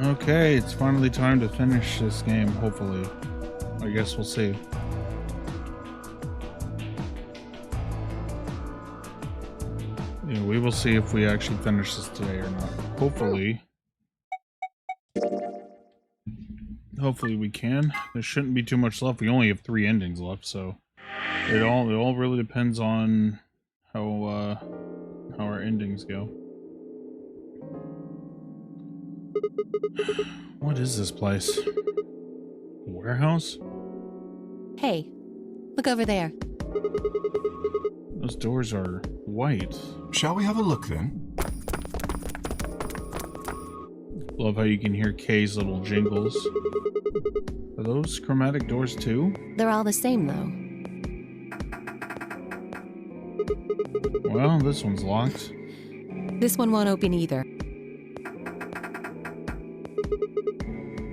Okay, it's finally time to finish this game, hopefully. I guess we'll see. Yeah, we will see if we actually finish this today or not. Hopefully. Hopefully we can. There shouldn't be too much left. We only have 3 endings left, so it all really depends on how our endings go. What is this place? A warehouse? Hey, look over there. Those doors are white. Shall we have a look then? Love how you can hear Kay's little jingles. Are those chromatic doors too? They're all the same, though. Well, this one's locked. This one won't open either.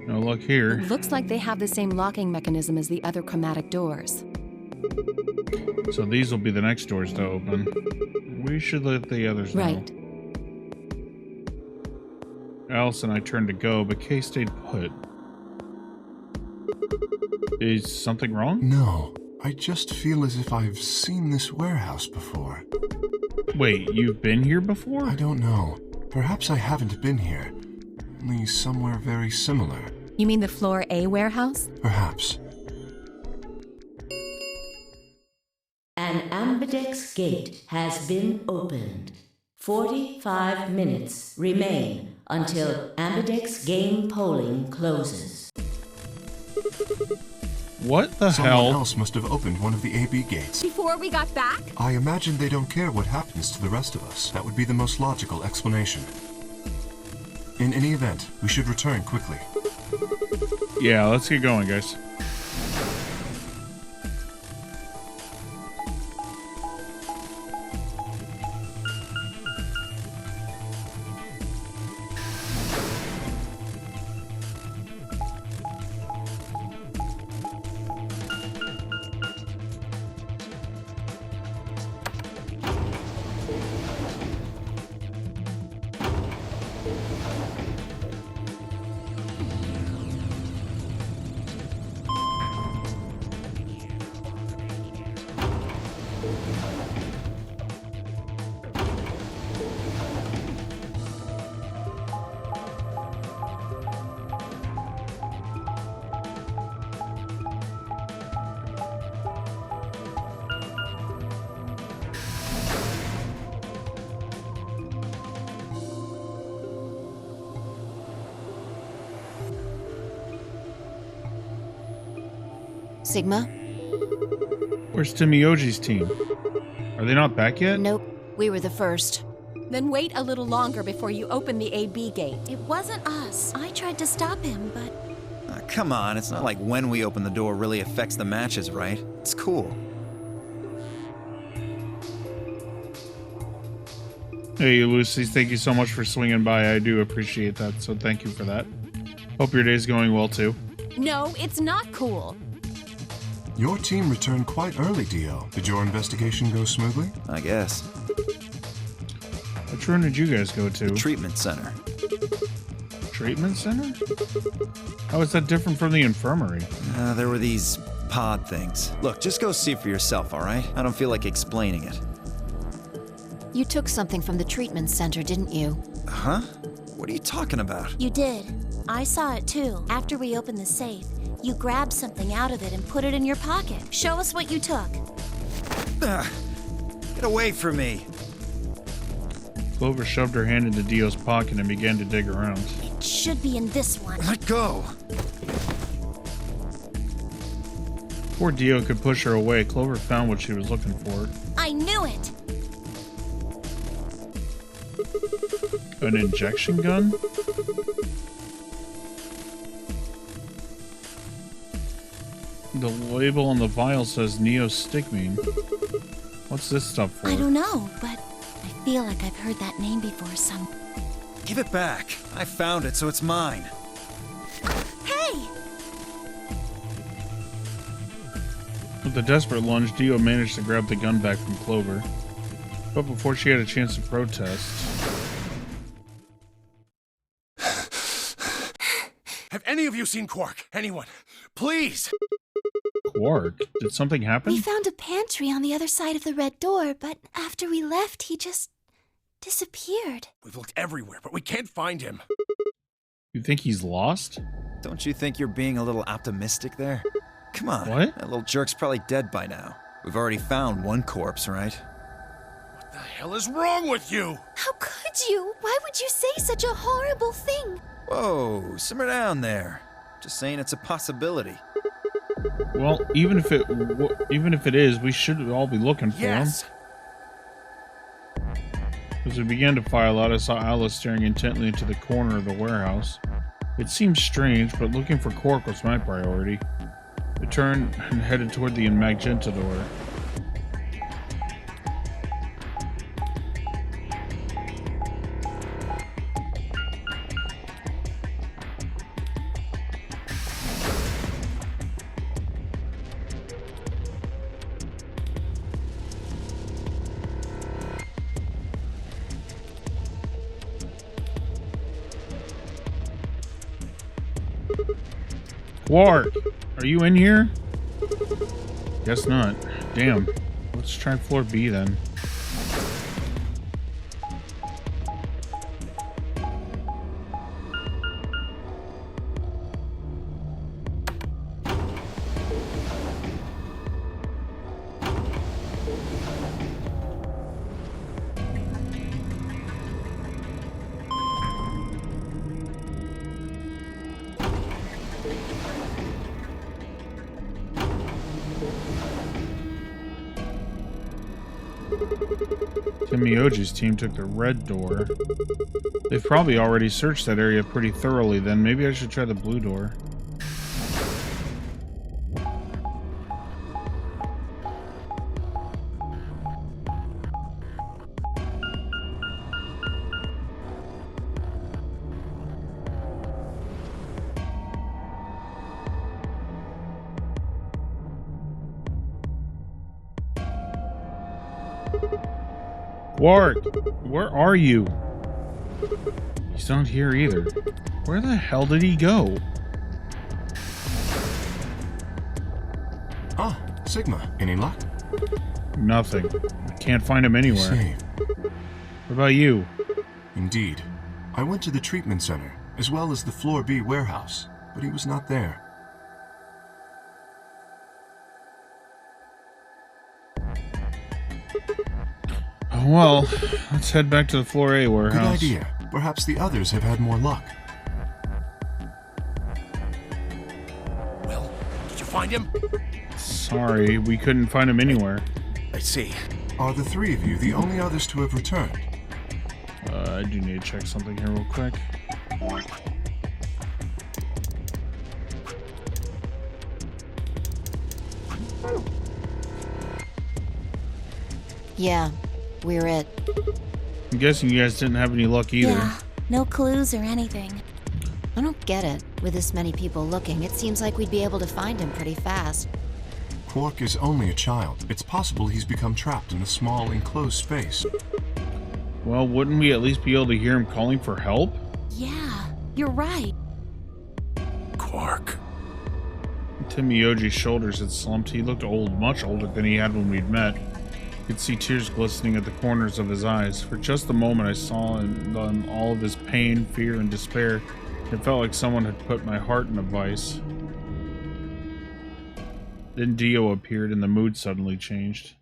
No luck here. It looks like they have the same locking mechanism as the other chromatic doors. So these will be the next doors to open. We should let the others know. Right. Alice and I turned to go, but Kay stayed put. Is something wrong? No, I just feel as if I've seen this warehouse before. Wait, you've been here before? I don't know. Perhaps I haven't been here. Only somewhere very similar. You mean the Floor A warehouse? Perhaps. An ambidex gate has been opened. 45 minutes remain until ambidex game polling closes. What the Someone hell? else must have opened one of the AB gates. Before we got back? I imagine they don't care what happens to the rest of us. That would be the most logical explanation. In any event, we should return quickly. Yeah, let's get going, guys. Sigma? Where's Timiyoji's team? Are they not back yet? Nope. We were the first. Then wait a little longer before you open the AB gate. It wasn't us. I tried to stop him, but... Come on, it's not like when we open the door really affects the matches, right? It's cool. Hey, Lucy, thank you so much for swinging by. I do appreciate that, so thank you for that. Hope your day's going well, too. No, it's not cool. Your team returned quite early, Dio. Did your investigation go smoothly? I guess. Which room did you guys go to? The treatment center. Treatment center? How is that different from the infirmary? There were these pod things. Look, just go see for yourself, all right? I don't feel like explaining it. You took something from the treatment center, didn't you? Huh? What are you talking about? You did. I saw it too. After we opened the safe, you grabbed something out of it and put it in your pocket. Show us what you took. Get away from me! Clover shoved her hand into Dio's pocket and began to dig around. It should be in this one. Let go! Before Dio could push her away, Clover found what she was looking for. I knew it! An injection gun? The label on the vial says neostigmine. What's this stuff for? I don't know, but I feel like I've heard that name before some... Give it back. I found it, so it's mine. Hey! With a desperate lunge, Dio managed to grab the gun back from Clover. But before she had a chance to protest... you seen Quark? Anyone? Please! Quark? Did something happen? We found a pantry on the other side of the red door, but after we left, he just disappeared. We've looked everywhere, but we can't find him. You think he's lost? Don't you think you're being a little optimistic there? Come on. What? That little jerk's probably dead by now. We've already found one corpse, right? What the hell is wrong with you? How could you? Why would you say such a horrible thing? Whoa, simmer down there. Just saying it's a possibility. Well, even if it is, we should all be looking for him. Yes! As we began to file out, I saw Alice staring intently into the corner of the warehouse. It seemed strange, but looking for Quark was my priority. I turned and headed toward the magenta door. Quark, are you in here? Guess not. Damn. Let's try floor B then. Miyoji's team took the red door. They've probably already searched that area pretty thoroughly then. Maybe I should try the blue door. Quark, where are you? He's not here either. Where the hell did he go? Ah, Sigma. Any luck? Nothing. I can't find him anywhere. I see. What about you? Indeed. I went to the treatment center, as well as the Floor B warehouse, but he was not there. Well, let's head back to the Floor A warehouse. Good idea. Perhaps the others have had more luck. Will, did you find him? Sorry, we couldn't find him anywhere. I see. Are the three of you the only others to have returned? I do need to check something here real quick. Yeah, we're it. I'm guessing you guys didn't have any luck either. Yeah, no clues or anything. I don't get it. With this many people looking, it seems like we'd be able to find him pretty fast. Quark is only a child. It's possible he's become trapped in a small, enclosed space. Well, wouldn't we at least be able to hear him calling for help? Yeah, you're right. Quark. Tim Miyoji's shoulders had slumped. He looked old, much older than he had when we'd met. I could see tears glistening at the corners of his eyes. For just a moment I saw in them all of his pain, fear, and despair. It felt like someone had put my heart in a vice. Then Dio appeared and the mood suddenly changed.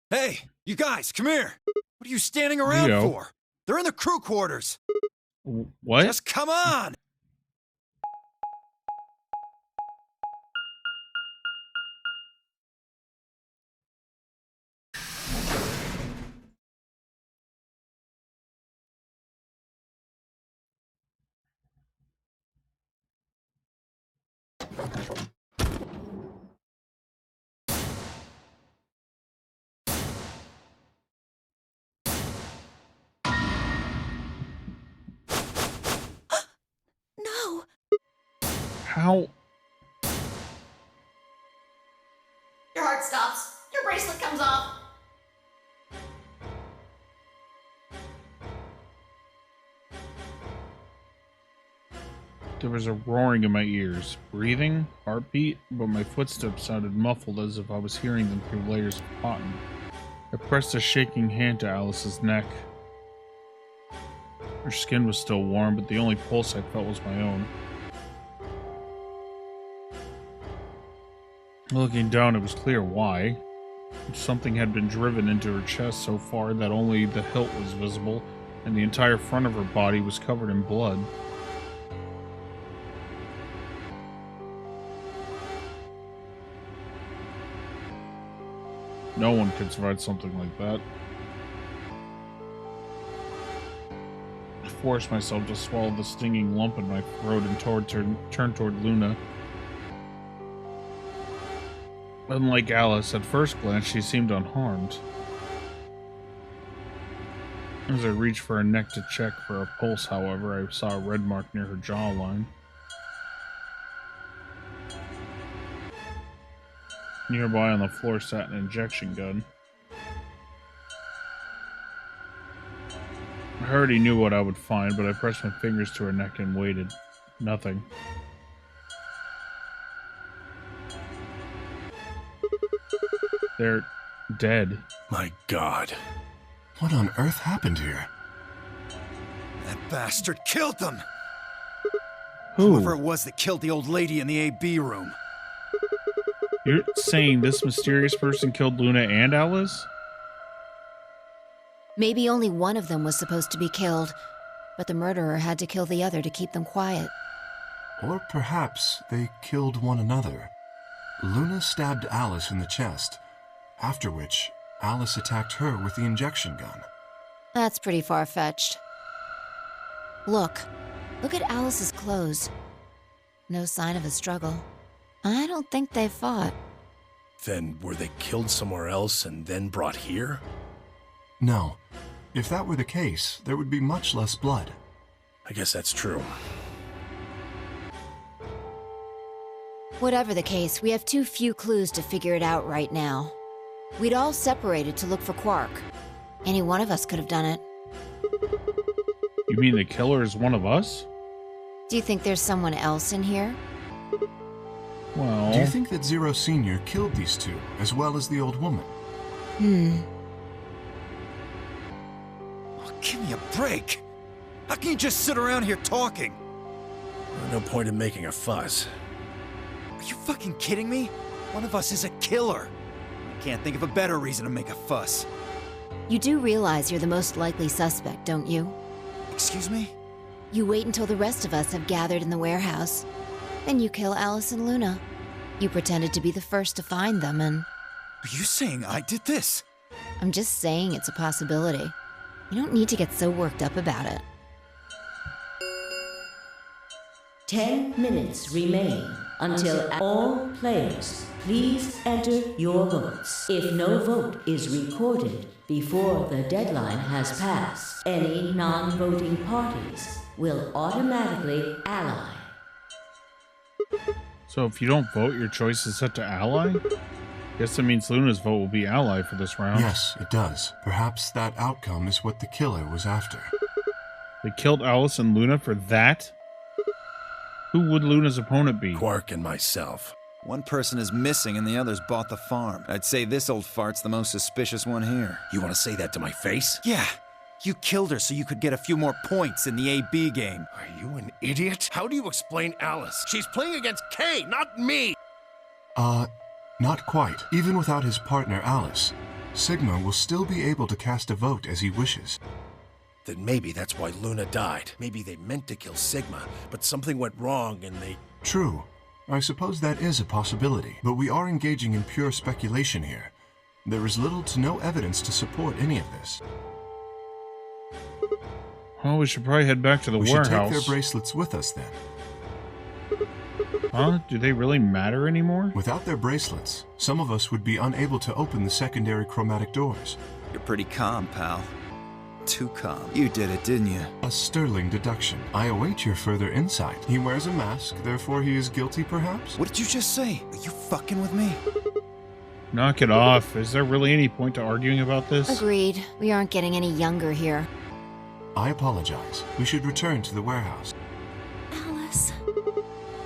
Hey, you guys, come here. What are you standing around Dio? for? They're in the crew quarters. What? Just come on. No. How? Your heart stops. Your bracelet comes off. There was a roaring in my ears, breathing, heartbeat, but my footsteps sounded muffled as if I was hearing them through layers of cotton. I pressed a shaking hand to Alice's neck. Her skin was still warm, but the only pulse I felt was my own. Looking down, it was clear why. Something had been driven into her chest so far that only the hilt was visible, and the entire front of her body was covered in blood. No one could survive something like that. I forced myself to swallow the stinging lump in my throat and turn toward Luna. Unlike Alice, at first glance she seemed unharmed. As I reached for her neck to check for a pulse, however, I saw a red mark near her jawline. Nearby on the floor sat an injection gun. I already knew what I would find, but I pressed my fingers to her neck and waited. Nothing. They're dead. My God. What on earth happened here? That bastard killed them! Who? Whoever it was that killed the old lady in the AB room. You're saying this mysterious person killed Luna and Alice? Maybe only one of them was supposed to be killed, but the murderer had to kill the other to keep them quiet. Or perhaps they killed one another. Luna stabbed Alice in the chest, after which Alice attacked her with the injection gun. That's pretty far-fetched. Look at Alice's clothes. No sign of a struggle. I don't think they fought. Then were they killed somewhere else and then brought here? No. If that were the case, there would be much less blood. I guess that's true. Whatever the case, we have too few clues to figure it out right now. We'd all separated to look for Quark. Any one of us could have done it. You mean the killer is one of us? Do you think there's someone else in here? Well... Do you think that Zero Sr. killed these two, as well as the old woman? Oh, give me a break! How can you just sit around here talking? No point in making a fuss. Are you fucking kidding me? One of us is a killer. I can't think of a better reason to make a fuss. You do realize you're the most likely suspect, don't you? Excuse me? You wait until the rest of us have gathered in the warehouse. Then you kill Alice and Luna. You pretended to be the first to find them and... Are you saying I did this? I'm just saying it's a possibility. You don't need to get so worked up about it. 10 minutes remain until all players please enter your votes. If no vote is recorded before the deadline has passed, any non-voting parties will automatically ally. So if you don't vote, your choice is set to ally? Guess that means Luna's vote will be ally for this round. Yes, it does. Perhaps that outcome is what the killer was after. They killed Alice and Luna for that? Who would Luna's opponent be? Quark and myself. One person is missing and the others bought the farm. I'd say this old fart's the most suspicious one here. You want to say that to my face? Yeah, you killed her so you could get a few more points in the AB game. Are you an idiot? How do you explain Alice? She's playing against Kay, not me! Not quite. Even without his partner Alice, Sigma will still be able to cast a vote as he wishes. Then maybe that's why Luna died. Maybe they meant to kill Sigma, but something went wrong and they... True. I suppose that is a possibility, but we are engaging in pure speculation here. There is little to no evidence to support any of this. Oh, we should probably head back to the We warehouse. should take their bracelets with us then. Huh? Do they really matter anymore? Without their bracelets, some of us would be unable to open the secondary chromatic doors. You're pretty calm, pal. Too calm. You did it, didn't you? A sterling deduction. I await your further insight. He wears a mask, therefore he is guilty, perhaps? What did you just say? Are you fucking with me? Knock it off. Is there really any point to arguing about this? Agreed. We aren't getting any younger here. I apologize. We should return to the warehouse. Alice. Alice.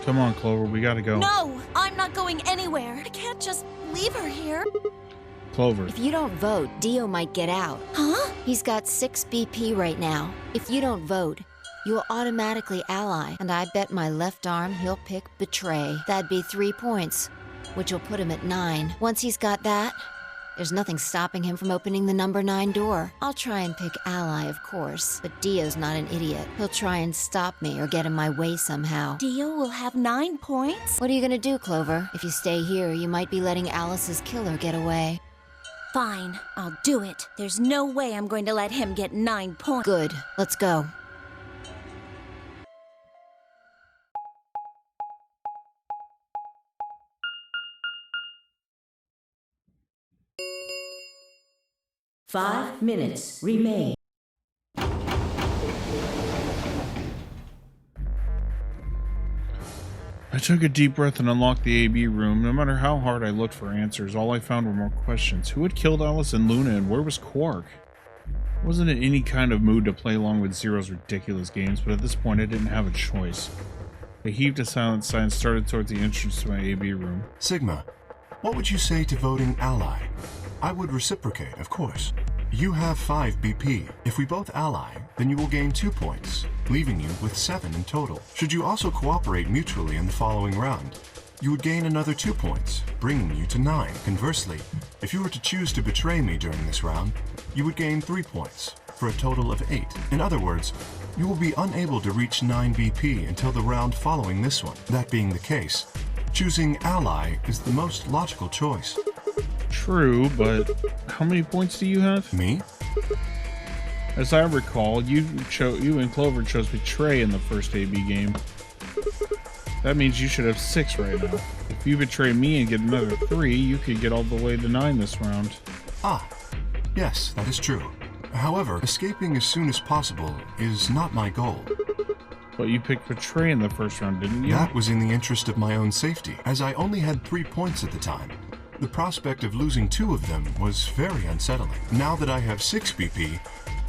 Come on, Clover, we gotta go. No, I'm not going anywhere. I can't just leave her here. Clover. If you don't vote, Dio might get out. Huh? He's got 6 BP right now. If you don't vote, you'll automatically ally, and I bet my left arm he'll pick Betray. That'd be 3 points, which will put him at 9. Once he's got that, there's nothing stopping him from opening the number 9 door. I'll try and pick Ally, of course, but Dio's not an idiot. He'll try and stop me or get in my way somehow. Dio will have 9 points? What are you gonna do, Clover? If you stay here, you might be letting Alice's killer get away. Fine, I'll do it. There's no way I'm going to let him get 9 points. Good. Let's go. Five minutes remain. I took a deep breath and unlocked the AB room. No matter how hard I looked for answers, all I found were more questions. Who had killed Alice and Luna, and where was Quark? I wasn't in any kind of mood to play along with Zero's ridiculous games, but at this point I didn't have a choice. I heaved a silent sigh and started towards the entrance to my AB room. Sigma, what would you say to voting ally? I would reciprocate, of course. You have 5 BP. If we both ally, then you will gain 2 points, leaving you with 7 in total. Should you also cooperate mutually in the following round, you would gain another 2 points, bringing you to 9. Conversely, if you were to choose to betray me during this round, you would gain 3 points, for a total of 8. In other words, you will be unable to reach 9 BP until the round following this one. That being the case, choosing ally is the most logical choice. True, but how many points do you have? Me? As I recall, you and Clover chose Betray in the first AB game. That means you should have 6 right now. If you betray me and get another 3, you could get all the way to 9 this round. Ah, yes, that is true. However, escaping as soon as possible is not my goal. But you picked Betray in the first round, didn't you? That was in the interest of my own safety, as I only had 3 points at the time. The prospect of losing 2 of them was very unsettling. Now that I have 6 BP,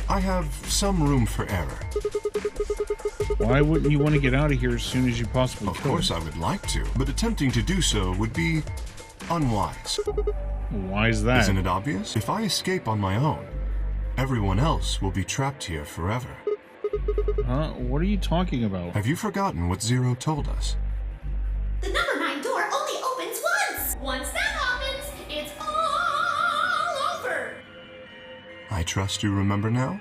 I have some room for error. Why wouldn't you want to get out of here as soon as you possibly could? Of course I would like to, but attempting to do so would be unwise. Why is that? Isn't it obvious? If I escape on my own, everyone else will be trapped here forever. Huh? What are you talking about? Have you forgotten what Zero told us? The number 9 door only opens once! Once that happens, it's all over! I trust you remember now?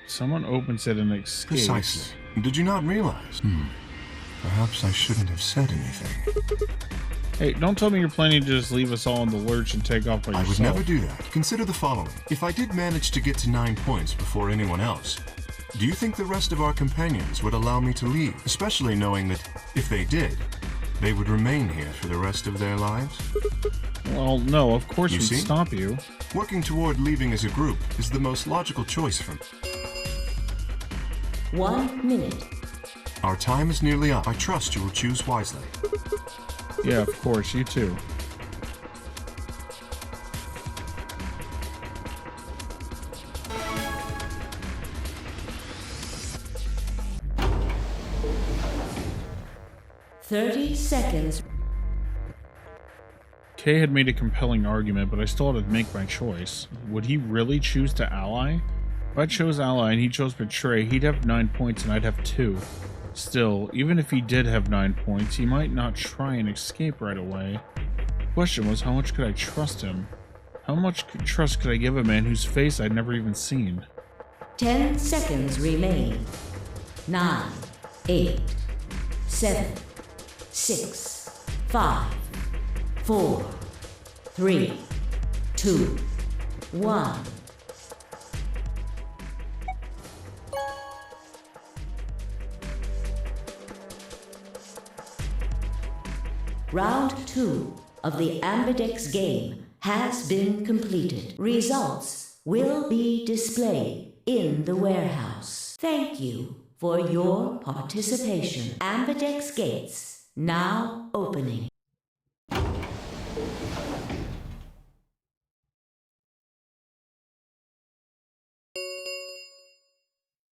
Someone opens it and escapes. Precisely. Did you not realize? Perhaps I shouldn't have said anything. Hey, don't tell me you're planning to just leave us all in the lurch and take off by yourself. I would never do that. Consider the following. If I did manage to get to 9 points before anyone else, do you think the rest of our companions would allow me to leave? Especially knowing that, if they did, they would remain here for the rest of their lives? Well, no, of course You we'd see? stop you. Working toward leaving as a group is the most logical choice for me. 1 minute. Our time is nearly up. I trust you will choose wisely. Yeah, of course, you too. Thirty seconds. Kay had made a compelling argument, but I still had to make my choice. Would he really choose to ally? If I chose ally and he chose betray, he'd have 9 points and I'd have 2. Still, even if he did have 9 points, he might not try and escape right away. The question was, how much could I trust him? How much trust could I give a man whose face I'd never even seen? 10 seconds remain. 9, 8, 7, 6, 5, 4, 3, 2, 1. Round 2 of the Ambidex game has been completed. Results will be displayed in the warehouse. Thank you for your participation. Ambidex gates now opening.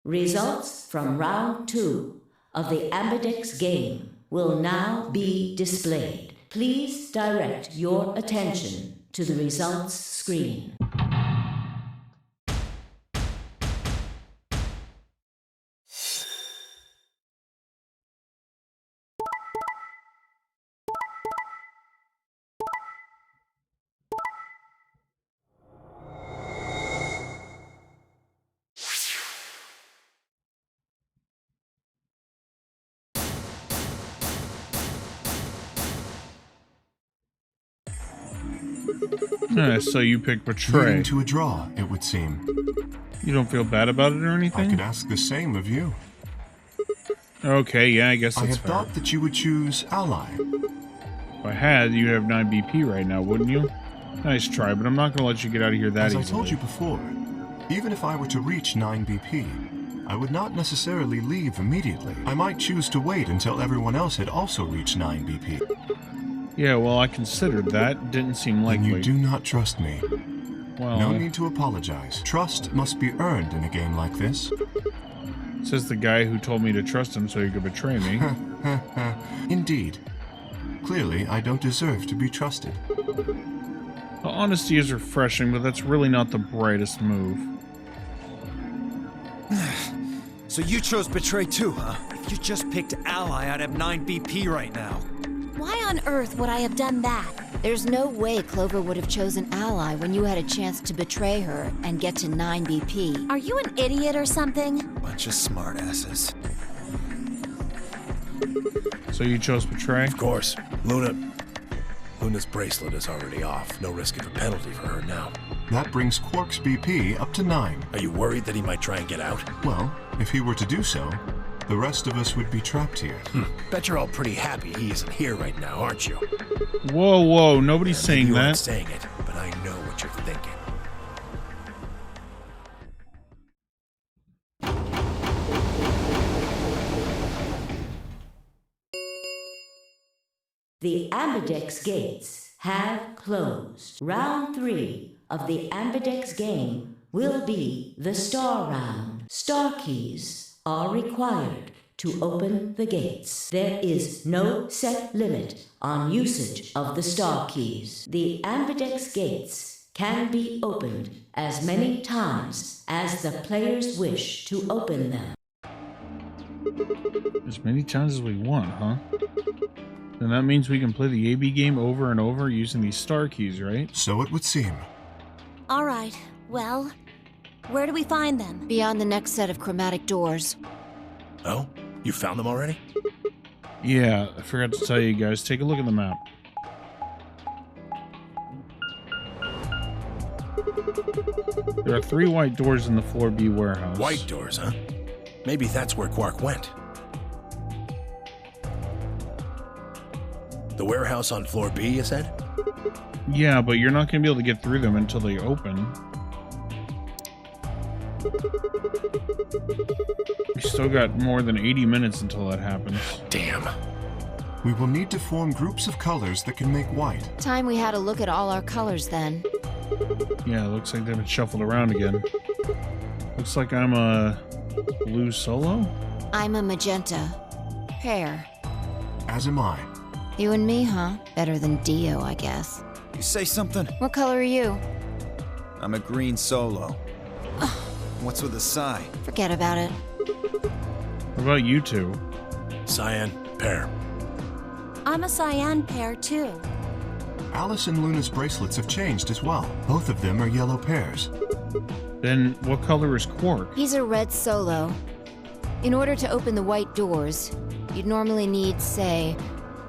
Results from round 2 of the Ambidex game will now be displayed. Please direct your attention to the results screen. So you pick Betray. Leading to a draw, it would seem. You don't feel bad about it or I anything? could ask the same of you. Okay, yeah, I guess I that's had fair. thought that you would choose Ally. If I had, you'd have 9 BP right now, wouldn't you? Nice try, but I'm not going to let you get out of here that As easily. I told you before, even if I were to reach 9 BP, I would not necessarily leave immediately. I might choose to wait until everyone else had also reached 9 BP. Yeah, well, I considered that. Didn't seem And likely. you do not trust me. Well, No need to apologize. Trust must be earned in a game like this. says the guy who told me to trust him so he could betray me. Indeed. Clearly, I don't deserve to be trusted. Well, honesty is refreshing, but that's really not the brightest move. So you chose Betray too, huh? If you just picked Ally, I'd have 9 BP right now. Why on earth would I have done that? There's no way Clover would have chosen Ally when you had a chance to betray her and get to 9 BP. Are you an idiot or something? Bunch of smartasses. So you chose Betray? Of course. Luna's bracelet is already off. No risk of a penalty for her now. That brings Quark's BP up to 9. Are you worried that he might try and get out? Well, if he were to do so, the rest of us would be trapped here. Bet you're all pretty happy he isn't here right now, aren't you? Whoa, whoa, nobody's Maybe saying you aren't that. saying it, but I know what you're thinking. The Ambidex gates have closed. Round 3 of the Ambidex game will be the Star Round. Star keys are required to open the gates. There is no set limit on usage of the Star keys. The Ambidex gates can be opened as many times as the players wish to open them. As many times as we want, huh? Then that means we can play the AB game over and over using these star keys, right? So it would seem. All right, well, where do we find them? Beyond the next set of chromatic doors. Oh? You found them already? Yeah, I forgot to tell you guys. Take a look at the map. There are 3 white doors in the floor B warehouse. White doors, huh? Maybe that's where Quark went. The warehouse on floor B, you said? Yeah, but you're not going to be able to get through them until they open. We still got more than 80 minutes until that happens. Damn. We will need to form groups of colors that can make white. Time we had a look at all our colors then. Yeah, it looks like they've been shuffled around again. Looks like I'm a blue solo? I'm a magenta. Pear. As am I. You and me, huh? Better than Dio, I guess. You say something? What color are you? I'm a green solo. What's with the sigh? Forget about it. What about you two? Cyan, pear. I'm a cyan pair too. Alice and Luna's bracelets have changed as well. Both of them are yellow pairs. Then what color is Quark? He's a red solo. In order to open the white doors, you'd normally need, say,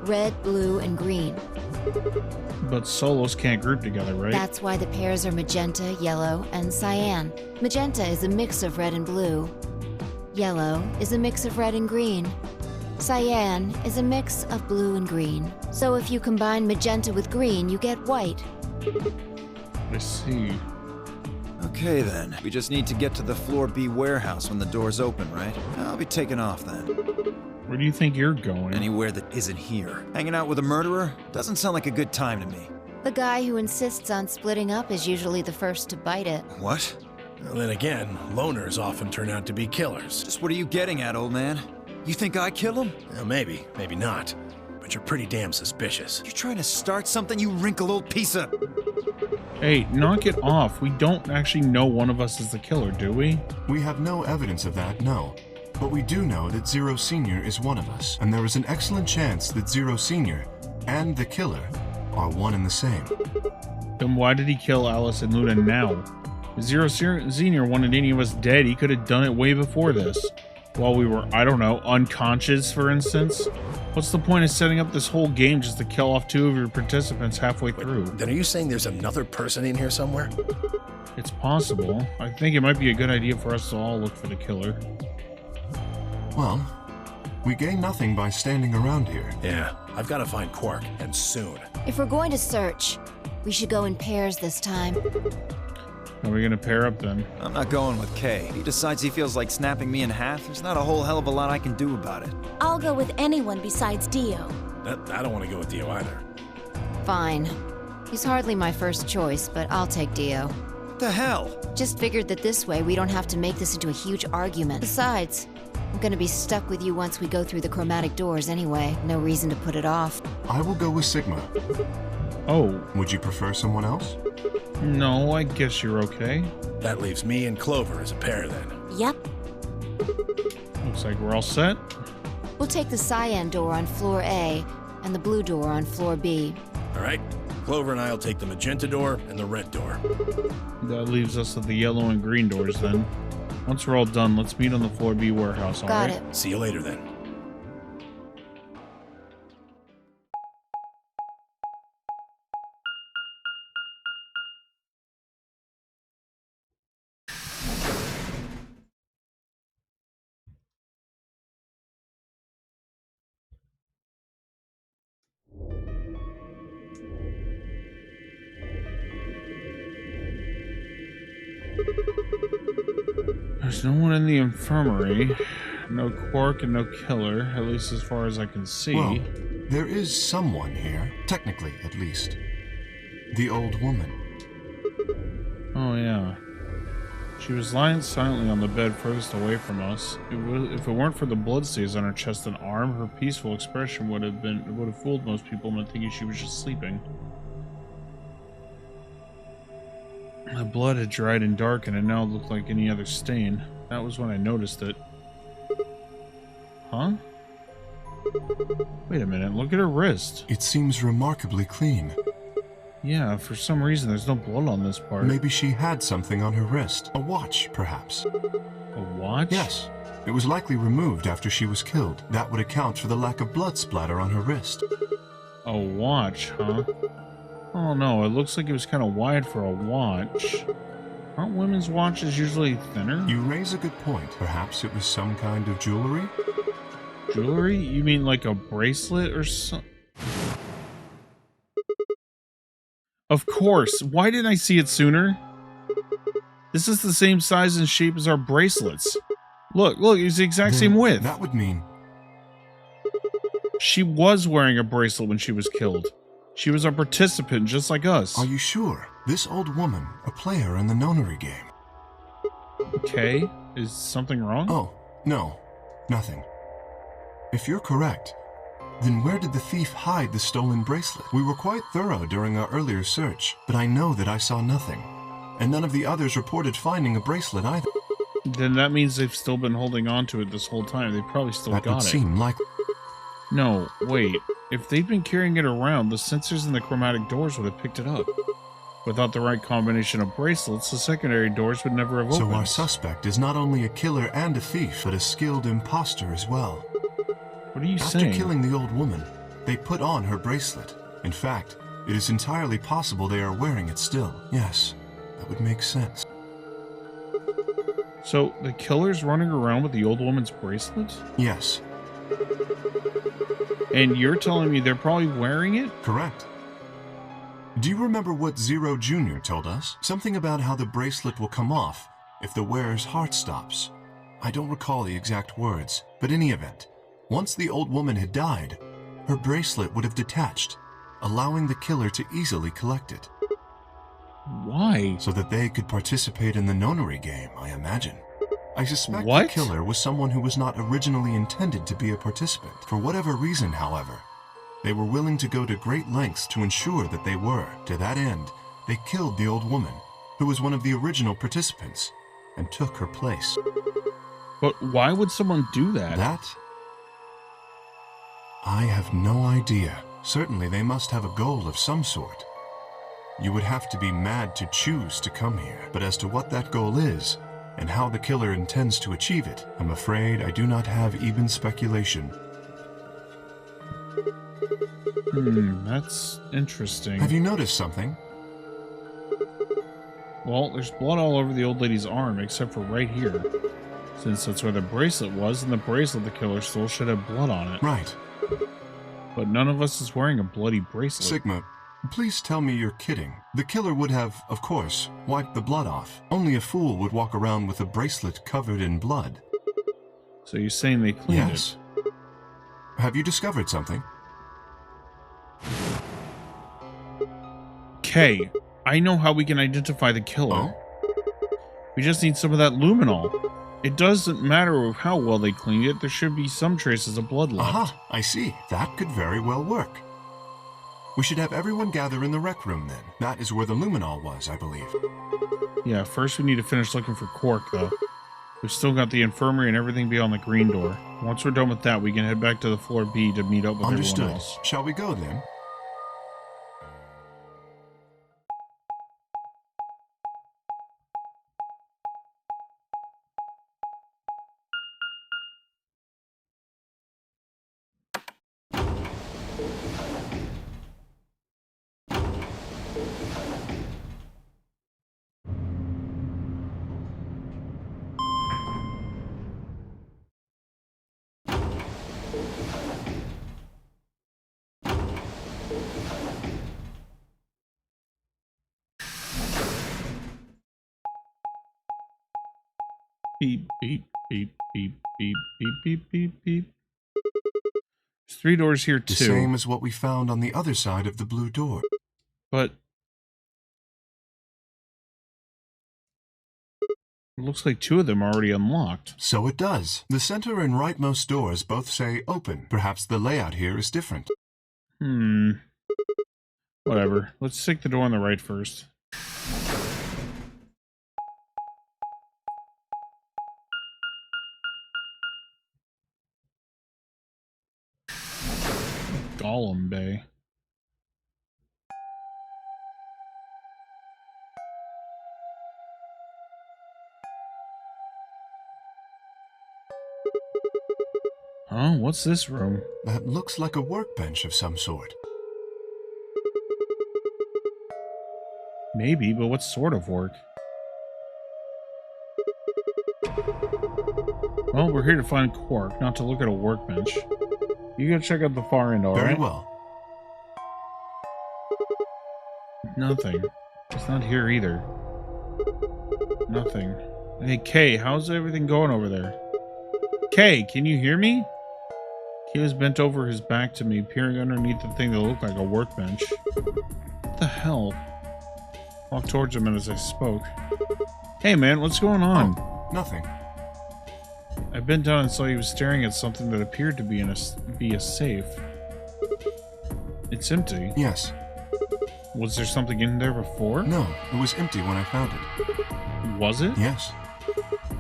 red, blue, and green. But solos can't group together, right? That's why the pairs are magenta, yellow, and cyan. Magenta is a mix of red and blue. Yellow is a mix of red and green. Cyan is a mix of blue and green. So if you combine magenta with green, you get white. I see. Okay then. We just need to get to the floor B warehouse when the doors open, right? I'll be taking off then. Where do you think you're going? Anywhere that isn't here. Hanging out with a murderer? Doesn't sound like a good time to me. The guy who insists on splitting up is usually the first to bite it. What? Well, then again, loners often turn out to be killers. Just what are you getting at, old man? You think I kill him? Well, maybe, maybe not. But you're pretty damn suspicious. You trying to start something, you wrinkled old piece of... Hey, knock it off. We don't actually know one of us is the killer, do we? We have no evidence of that, no. But we do know that Zero Senior is one of us, and there is an excellent chance that Zero Senior and the killer are one and the same. Then why did he kill Alice and Luna now? If Zero Senior wanted any of us dead, he could have done it way before this. While we were, I don't know, unconscious, for instance? What's the point of setting up this whole game just to kill off 2 of your participants halfway through? Then are you saying there's another person in here somewhere? It's possible. I think it might be a good idea for us to all look for the killer. Well, we gain nothing by standing around here. Yeah, I've got to find Quark, and soon. If we're going to search, we should go in pairs this time. Are we gonna pair up then? I'm not going with Kay. If he decides he feels like snapping me in half, there's not a whole hell of a lot I can do about it. I'll go with anyone besides Dio. I don't want to go with Dio either. Fine. He's hardly my first choice, but I'll take Dio. What the hell? Just figured that this way we don't have to make this into a huge argument. Besides, I'm gonna be stuck with you once we go through the chromatic doors anyway. No reason to put it off. I will go with Sigma. Oh. Would you prefer someone else? No, I guess you're okay. That leaves me and Clover as a pair then. Yep. Looks like we're all set. We'll take the cyan door on floor A and the blue door on floor B. All right, Clover and I'll take the magenta door and the red door. That leaves us at the yellow and green doors then. Once we're all done, let's meet on the floor B warehouse, Got alright? it. See you later then. There's no one in the infirmary. No Quark and no killer, at least as far as I can see. Well, there is someone here, technically at least. The old woman. Oh yeah. She was lying silently on the bed furthest away from us. If it weren't for the bloodstains on her chest and arm, her peaceful expression would have fooled most people into thinking she was just sleeping. The blood had dried and darkened and now looked like any other stain. That was when I noticed it. Huh? Wait a minute, look at her wrist. It seems remarkably clean. Yeah, for some reason there's no blood on this part. Maybe she had something on her wrist. A watch, perhaps. A watch? Yes. It was likely removed after she was killed. That would account for the lack of blood splatter on her wrist. A watch, huh? Oh no, it looks like it was kind of wide for a watch. Aren't women's watches usually thinner? You raise a good point. Perhaps it was some kind of jewelry? Jewelry? You mean like a bracelet or something? Of course. Why didn't I see it sooner? This is the same size and shape as our bracelets. Look, it's the exact same width. That would mean... She was wearing a bracelet when she was killed. She was a participant just like us. Are you sure? This old woman, a player in the nonary game. Okay, is something wrong? Oh, no, nothing. If you're correct, then where did the thief hide the stolen bracelet? We were quite thorough during our earlier search, but I know that I saw nothing. And none of the others reported finding a bracelet either. Then that means they've still been holding on to it this whole time. They probably still That got would it. seem likely. No, wait. If they'd been carrying it around, the sensors in the chromatic doors would have picked it up. Without the right combination of bracelets, the secondary doors would never have opened. So our suspect is not only a killer and a thief, but a skilled imposter as well. What are you After saying? killing the old woman, they put on her bracelet. In fact, it is entirely possible they are wearing it still. Yes, that would make sense. So, the killer's running around with the old woman's bracelet? Yes, And you're telling me they're probably wearing it? correct. Do you remember what Zero Jr. told us? Something about how the bracelet will come off if the wearer's heart stops. I don't recall the exact words, but in any event, once the old woman had died, her bracelet would have detached, allowing the killer to easily collect it. Why? So that they could participate in the nonary game, I imagine. I suspect What? the killer was someone who was not originally intended to be a participant. For whatever reason, however, they were willing to go to great lengths to ensure that they were. To that end, they killed the old woman, who was one of the original participants, and took her place. But why would someone do that? That? I have no idea. Certainly they must have a goal of some sort. You would have to be mad to choose to come here. But as to what that goal is, and how the killer intends to achieve it, I'm afraid I do not have even speculation. That's interesting. Have you noticed something? Well, there's blood all over the old lady's arm, except for right here. Since that's where the bracelet was, and the bracelet the killer stole should have blood on it. Right. But none of us is wearing a bloody bracelet. Sigma, please tell me you're kidding. The killer would have, of course, wiped the blood off. Only a fool would walk around with a bracelet covered in blood. So you're saying they cleaned Yes. Have you discovered something? it? Okay, I know how we can identify the killer. Oh? We just need some of that luminol. It doesn't matter how well they cleaned it, there should be some traces of blood left. Aha, I see. That could very well work. We should have everyone gather in the rec room then. That is where the luminol was, I believe. Yeah, first we need to finish looking for Quark, though. We've still got the infirmary and everything beyond the green door. Once we're done with that, we can head back to the floor B to meet up with Understood. everyone else. Shall we go then? Beep, beep, beep, beep, beep, beep, beep, beep, beep. There's 3 doors here, The too. same as what we found on the other side of the blue door. But it looks like 2 of them are already unlocked. So it does. The center and rightmost doors both say open. Perhaps the layout here is different. Whatever. Let's take the door on the right first. Gollum Bay. Huh? What's this room? That looks like a workbench of some sort. Maybe, but what sort of work? Well, we're here to find Quark, not to look at a workbench. You go check out the far end, alright? Very well. Nothing. It's not here either. Nothing. Hey, Kay, how's everything going over there? Kay, can you hear me? Kay was bent over his back to me, peering underneath the thing that looked like a workbench. What the hell? Walked towards him as I spoke. Hey, man, what's going on? Oh, nothing. I bent down and saw he was staring at something that appeared to be a safe. It's empty. Yes. Was there something in there before? No, it was empty when I found it. Was it? Yes.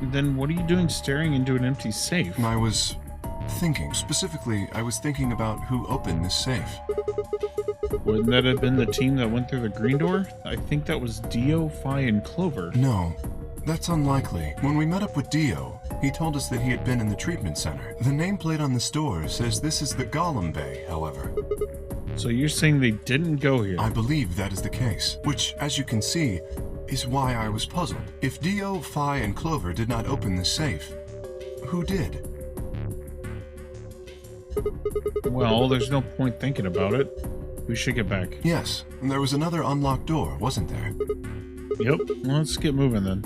Then what are you doing staring into an empty safe? I was thinking. Specifically, I was thinking about who opened this safe. Wouldn't that have been the team that went through the green door? I think that was Dio, Phi, and Clover. No, that's unlikely. When we met up with Dio, he told us that he had been in the treatment center. The nameplate on the store says this is the Gollum Bay, however. So you're saying they didn't go here? I believe that is the case, which, as you can see, is why I was puzzled. If Dio, Phi, and Clover did not open the safe, who did? Well, there's no point thinking about it. We should get back. Yes, there was another unlocked door, wasn't there? Yep. Well, let's get moving then.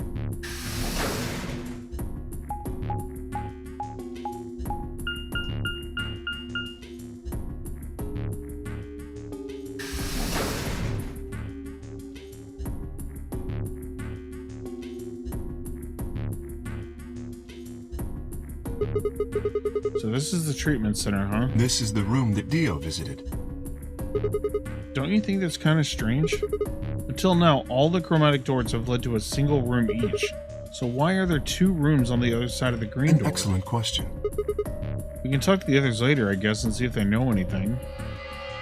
So this is the treatment center, huh? This is the room that Dio visited. Don't you think that's kind of strange? Until now, all the chromatic doors have led to a single room each. So why are there 2 rooms on the other side of the green An door? excellent question. We can talk to the others later, I guess, and see if they know anything.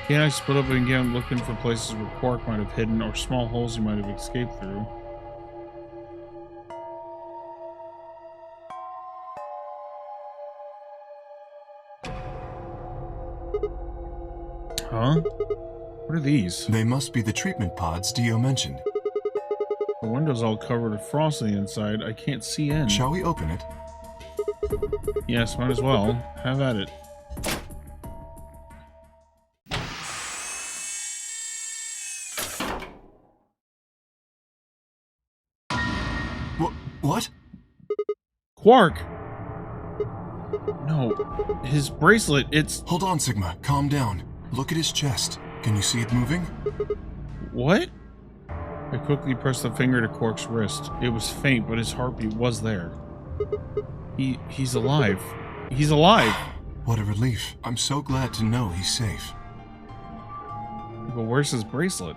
He and I split up and began looking for places where Quark might have hidden or small holes he might have escaped through. Huh? What are these? They must be the treatment pods Dio mentioned. The window's all covered with frost on the inside. I can't see in. Shall we open it? Yes, might as well. Have at it. What? Quark! No, his bracelet, it's... Hold on, Sigma. Calm down. Look at his chest. Can you see it moving? What? I quickly pressed the finger to Quark's wrist. It was faint, but his heartbeat was there. He's alive. He's alive! What a relief. I'm so glad to know he's safe. But where's his bracelet?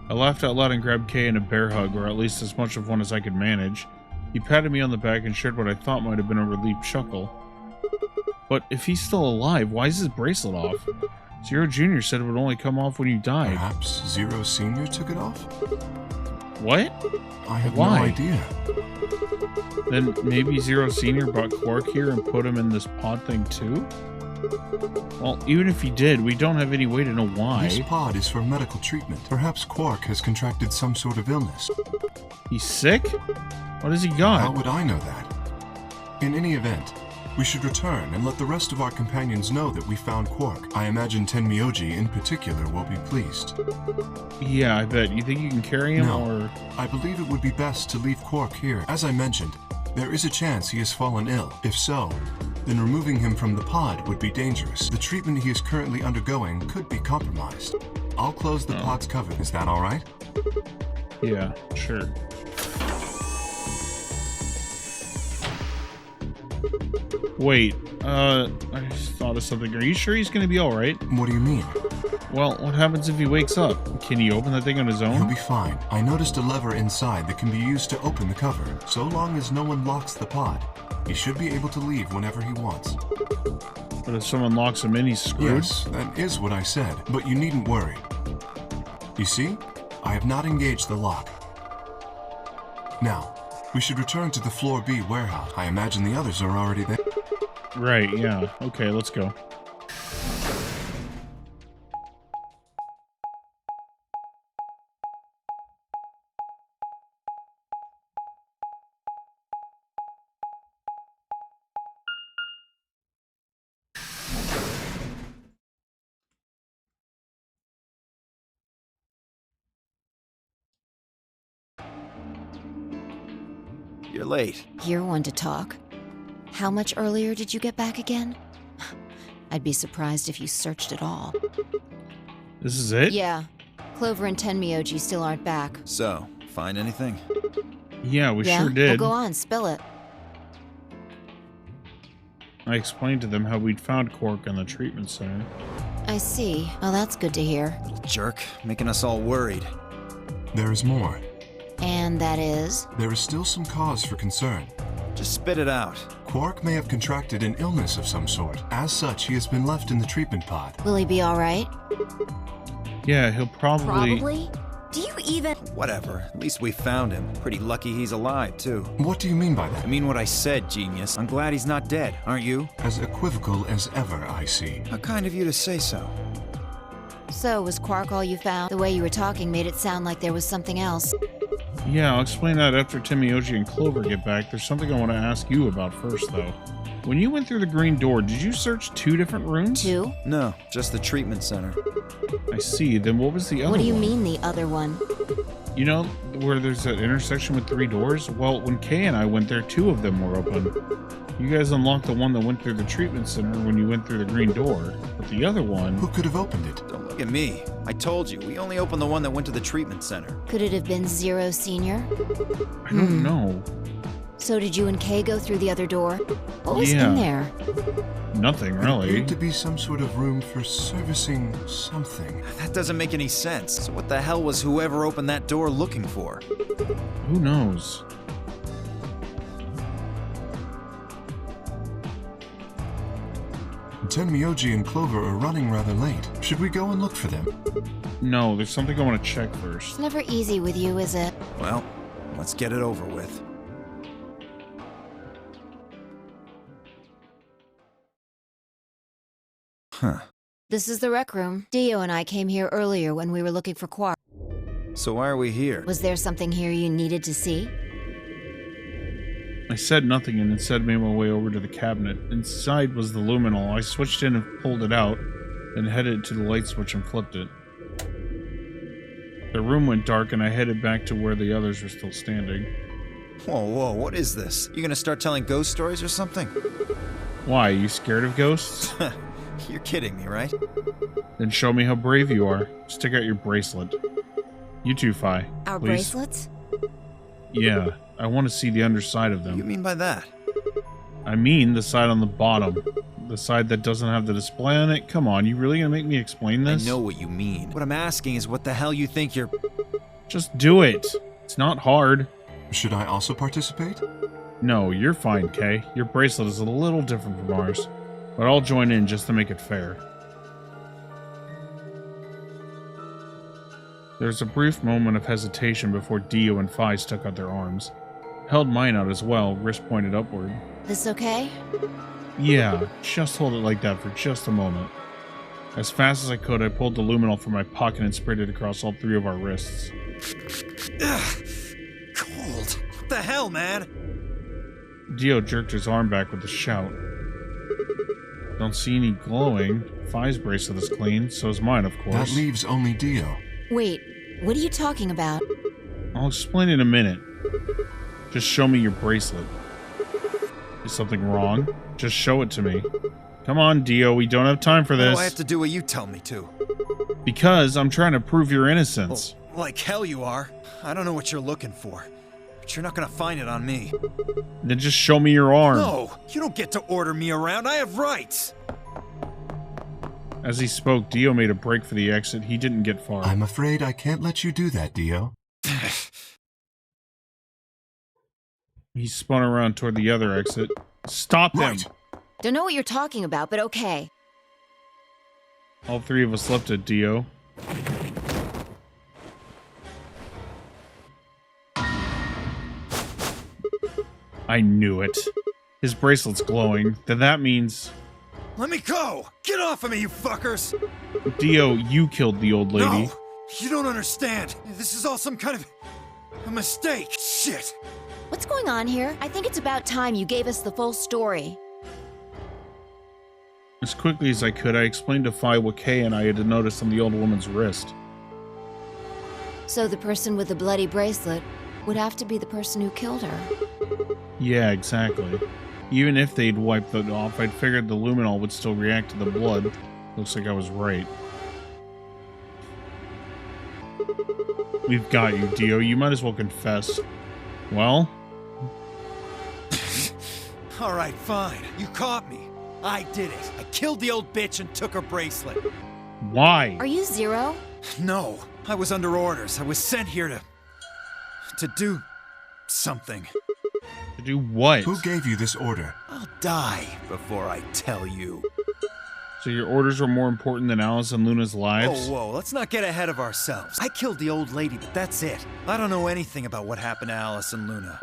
I laughed out loud and grabbed Kay in a bear hug, or at least as much of one as I could manage. He patted me on the back and shared what I thought might have been a relieved chuckle. But if he's still alive, why is his bracelet off? Zero Jr. said it would only come off when you died. Perhaps Zero Sr. took it off? What? I have Why? no idea. Then maybe Zero Sr. brought Quark here and put him in this pod thing too? Well, even if he did, we don't have any way to know why. This pod is for medical treatment. Perhaps Quark has contracted some sort of illness. He's sick? What has he got? How would I know that? In any event, we should return and let the rest of our companions know that we found Quark. I imagine Tenmyoji in particular will be pleased. Yeah, I bet. You think you can carry him, No. or...? I believe it would be best to leave Quark here. As I mentioned, there is a chance he has fallen ill. If so, then removing him from the pod would be dangerous. The treatment he is currently undergoing could be compromised. I'll close the pod's cover. Is that all right? Yeah, sure. Wait, I just thought of something. Are you sure he's gonna be alright? What do you mean? Well, what happens if he wakes up? Can he open that thing on his He'll own? be fine. I noticed a lever inside that can be used to open the cover. So long as no one locks the pod, he should be able to leave whenever he wants. But if someone locks him in, he's screwed? Yes, that is what I said, but you needn't worry. You see, I have not engaged the lock. Now, we should return to the Floor B warehouse. I imagine the others are already there. Right, yeah. Okay, let's go. You're late. You're one to talk. How much earlier did you get back again? I'd be surprised if you searched at all. This is it? Yeah. Clover and Tenmyoji still aren't back. So, find anything? Yeah, we yeah? sure did. Well, go on, spill it. I explained to them how we'd found Quark in the treatment center. I see. Well, that's good to hear. Jerk, making us all worried. There is more. And that is? There is still some cause for concern. Just spit it out. Quark may have contracted an illness of some sort. As such, he has been left in the treatment pod. Will he be alright? Yeah, he'll probably... Do you even... Whatever. At least we found him. Pretty lucky he's alive, too. What do you mean by that? I mean what I said, genius. I'm glad he's not dead, aren't you? As equivocal as ever, I see. How kind of you to say so. So, was Quark all you found? The way you were talking made it sound like there was something else. Yeah, I'll explain that after Tenmyoji and Clover get back. There's something I want to ask you about first, though. When you went through the green door, did you search 2 different rooms? 2? No, just the treatment center. I see. Then what was the other one? What do you mean, the other one? You know, where there's that intersection with 3 doors? Well, when Kay and I went there, 2 of them were open. You guys unlocked the one that went through the treatment center when you went through the green door. But the other one... Who could have opened it? Don't look at me. I told you, we only opened the one that went to the treatment center. Could it have been Zero Senior? I don't know. So did you and Kay go through the other door? What was Yeah. in there? Nothing, It really. appeared to be some sort of room for servicing something. That doesn't make any sense. So what the hell was whoever opened that door looking for? Who knows? Tenmyoji and Clover are running rather late. Should we go and look for them? No, there's something I want to check first. It's never easy with you, is it? Well, let's get it over with. Huh. This is the rec room. Dio and I came here earlier when we were looking for Quark. So why are we here? Was there something here you needed to see? I said nothing and instead made my way over to the cabinet. Inside was the luminol. I switched in and pulled it out, then headed to the light switch and flipped it. The room went dark and I headed back to where the others were still standing. Whoa, what is this? You gonna start telling ghost stories or something? Why, are you scared of ghosts? You're kidding me, right? Then show me how brave you are. Stick out your bracelet. You too, Phi. Our please. bracelets? Yeah, I want to see the underside of What do you them. mean by that? I mean the side on the bottom. The side that doesn't have the display on it? Come on, you really gonna make me explain this? I know what you mean. What I'm asking is what the hell you think you're... Just do it. It's not hard. Should I also participate? No, you're fine, Kay. Your bracelet is a little different from ours. But I'll join in just to make it fair. There's a brief moment of hesitation before Dio and Phi stuck out their arms. Held mine out as well, wrist pointed upward. This okay? Yeah, just hold it like that for just a moment. As fast as I could, I pulled the luminol from my pocket and sprayed it across all three of our wrists. Ugh, cold. What the hell, man? Dio jerked his arm back with a shout. Don't see any glowing. Phi's bracelet is clean, so is mine, of course. That leaves only Dio. Wait, what are you talking about? I'll explain in a minute. Just show me your bracelet. Is something wrong? Just show it to me. Come on, Dio, we don't have time for Why this. do I have to do what you tell me to? Because I'm trying to prove your innocence. Well, like hell you are. I don't know what you're looking for. But you're not gonna find it on me. Then just show me your arm. No! You don't get to order me around. I have rights! As he spoke, Dio made a break for the exit. He didn't get far. I'm afraid I can't let you do that, Dio. He spun around toward the other exit. Stop him! Right. Don't know what you're talking about, but okay. All three of us left at Dio. I knew it. His bracelet's glowing. Then that means... Let me go! Get off of me, you fuckers! Dio, you killed the old lady. No! You don't understand. This is all some kind of... a mistake. Shit! What's going on here? I think it's about time you gave us the full story. As quickly as I could, I explained to Phi what Kay and I had noticed on the old woman's wrist. So the person with the bloody bracelet would have to be the person who killed her. Yeah, exactly. Even if they'd wiped it off, I'd figured the luminol would still react to the blood. Looks like I was right. We've got you, Dio. You might as well confess. Well? Alright, fine. You caught me. I did it. I killed the old bitch and took her bracelet. Why? Are you Zero? No, I was under orders. I was sent here to do something. To do what? Who gave you this order? I'll die before I tell you. So your orders were more important than Alice and Luna's lives? Whoa, let's not get ahead of ourselves. I killed the old lady, but that's it. I don't know anything about what happened to Alice and Luna.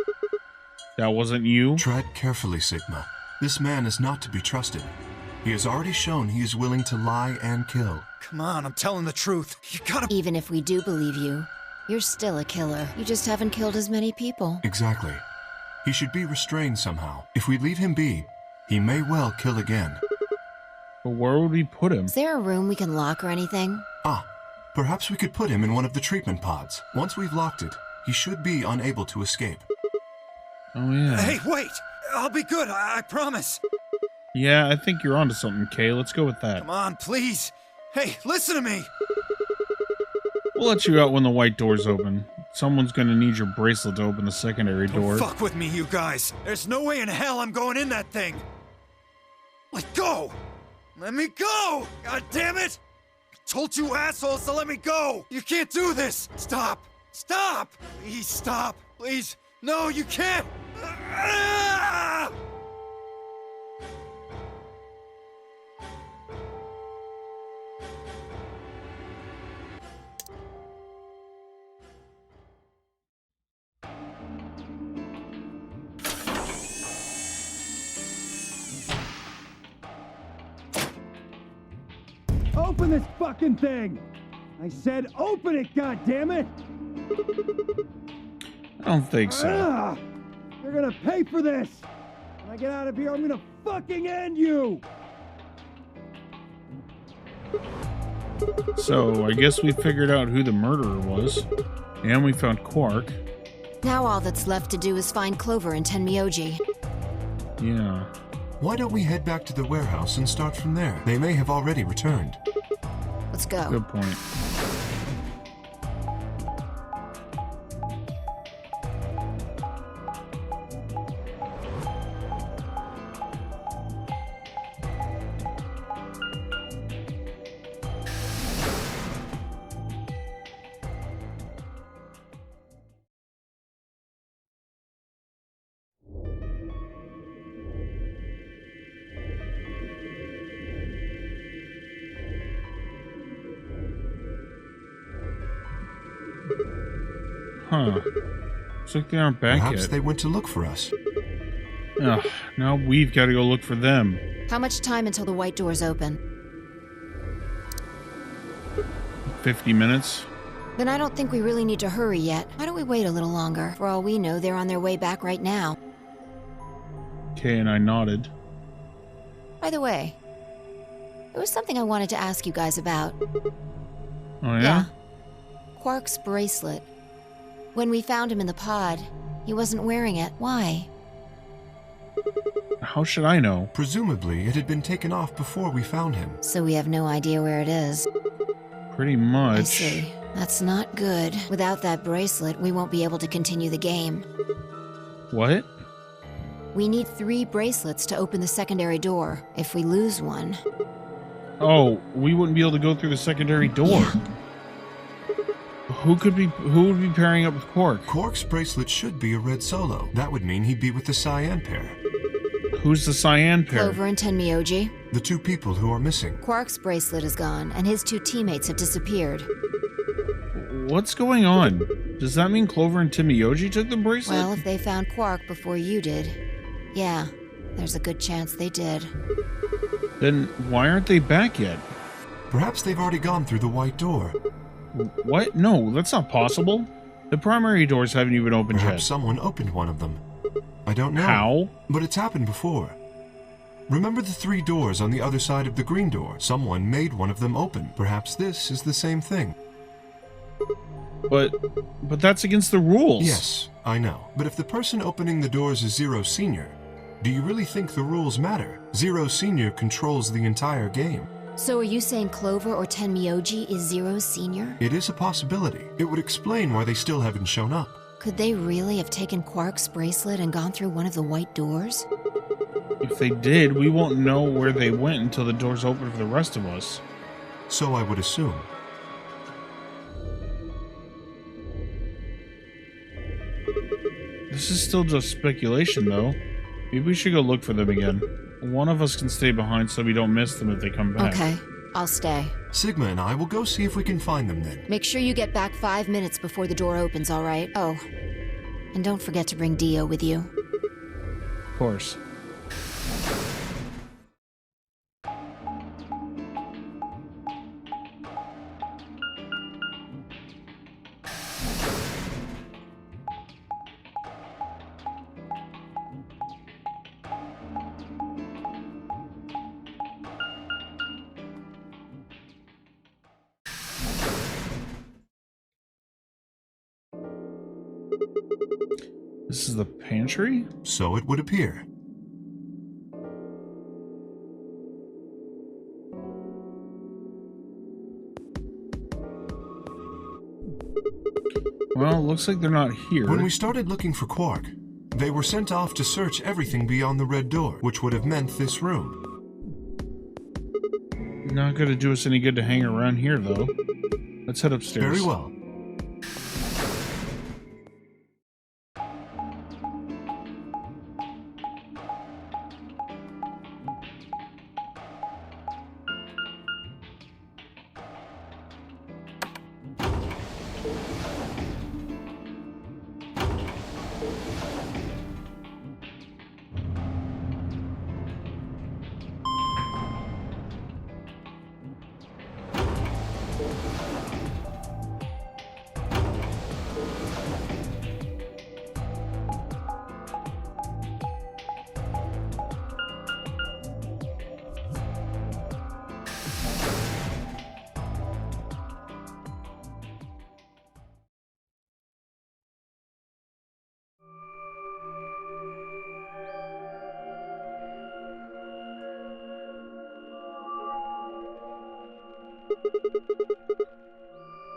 That wasn't you? Tread carefully, Sigma. This man is not to be trusted. He has already shown he is willing to lie and kill. Come on, I'm telling the truth. You gotta... Even if we do believe you, you're still a killer. You just haven't killed as many people. Exactly. He should be restrained somehow. If we leave him be, he may well kill again. But where would we put him? Is there a room we can lock or anything? Ah, perhaps we could put him in one of the treatment pods. Once we've locked it, he should be unable to escape. Oh, yeah. Hey, wait! I'll be good, I promise. Yeah, I think you're onto something, Kay. Let's go with that. Come on, please. Hey, listen to me. We'll let you out when the white doors open. Someone's gonna need your bracelet to open the secondary door. Don't fuck with me, you guys. There's no way in hell I'm going in that thing. Let go! Let me go! God damn it! I told you assholes to let me go! You can't do this! Stop! Stop! Please stop! Please! No, you can't! Ah! Open this fucking thing! I said open it, goddammit! I don't think so. Ah, you're gonna pay for this! When I get out of here, I'm gonna fucking end you! So, I guess we figured out who the murderer was. And we found Quark. Now all that's left to do is find Clover and Tenmyoji. Yeah. Why don't we head back to the warehouse and start from there? They may have already returned. Let's go. Good point. Huh. Looks like they aren't back Perhaps yet. they went to look for us. Ugh, now we've got to go look for them. How much time until the white doors open? 50 minutes? Then I don't think we really need to hurry yet. Why don't we wait a little longer? For all we know, they're on their way back right now. Kay and I nodded. By the way, there was something I wanted to ask you guys about. Oh, yeah? Quark's bracelet. When we found him in the pod, he wasn't wearing it. Why? How should I know? Presumably, it had been taken off before we found him. So we have no idea where it is. Pretty much. I see. That's not good. Without that bracelet, we won't be able to continue the game. What? We need 3 bracelets to open the secondary door. If we lose one... Oh, we wouldn't be able to go through the secondary door. Yeah. Who would be pairing up with Quark? Quark's bracelet should be a red solo. That would mean he'd be with the cyan pair. Who's the cyan pair? Clover and Tenmyoji. The 2 people who are missing. Quark's bracelet is gone, and his 2 teammates have disappeared. What's going on? Does that mean Clover and Tenmyoji took the bracelet? Well, if they found Quark before you did, yeah, there's a good chance they did. Then why aren't they back yet? Perhaps they've already gone through the white door. What? No, that's not possible. The primary doors haven't even opened Perhaps yet. someone opened one of them. I don't know. How? But it's happened before. Remember the 3 doors on the other side of the green door? Someone made one of them open. Perhaps this is the same thing. But that's against the rules. Yes, I know. But if the person opening the doors is Zero Senior, do you really think the rules matter? Zero Senior controls the entire game. So are you saying Clover or Tenmyoji is Zero Senior? It is a possibility. It would explain why they still haven't shown up. Could they really have taken Quark's bracelet and gone through one of the white doors? If they did, we won't know where they went until the doors open for the rest of us. So I would assume. This is still just speculation, though. Maybe we should go look for them again. One of us can stay behind so we don't miss them if they come back. Okay, I'll stay. Sigma and I will go see if we can find them then. Make sure you get back 5 minutes before the door opens, all right? Oh, and don't forget to bring Dio with you. Of course. This is the pantry? So it would appear. Well, looks like they're not here. When we started looking for Quark, they were sent off to search everything beyond the red door, which would have meant this room. Not gonna do us any good to hang around here, though. Let's head upstairs. Very well.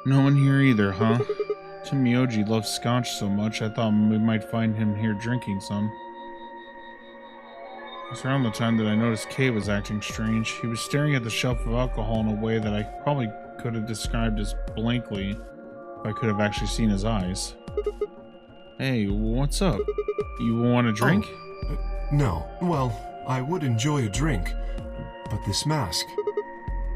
No one here either, huh? Timioji loves scotch so much, I thought we might find him here drinking some. It's around the time that I noticed Kay was acting strange. He was staring at the shelf of alcohol in a way that I probably could have described as blankly if I could have actually seen his eyes. Hey, what's up? You want a drink? No. Well, I would enjoy a drink, but this mask...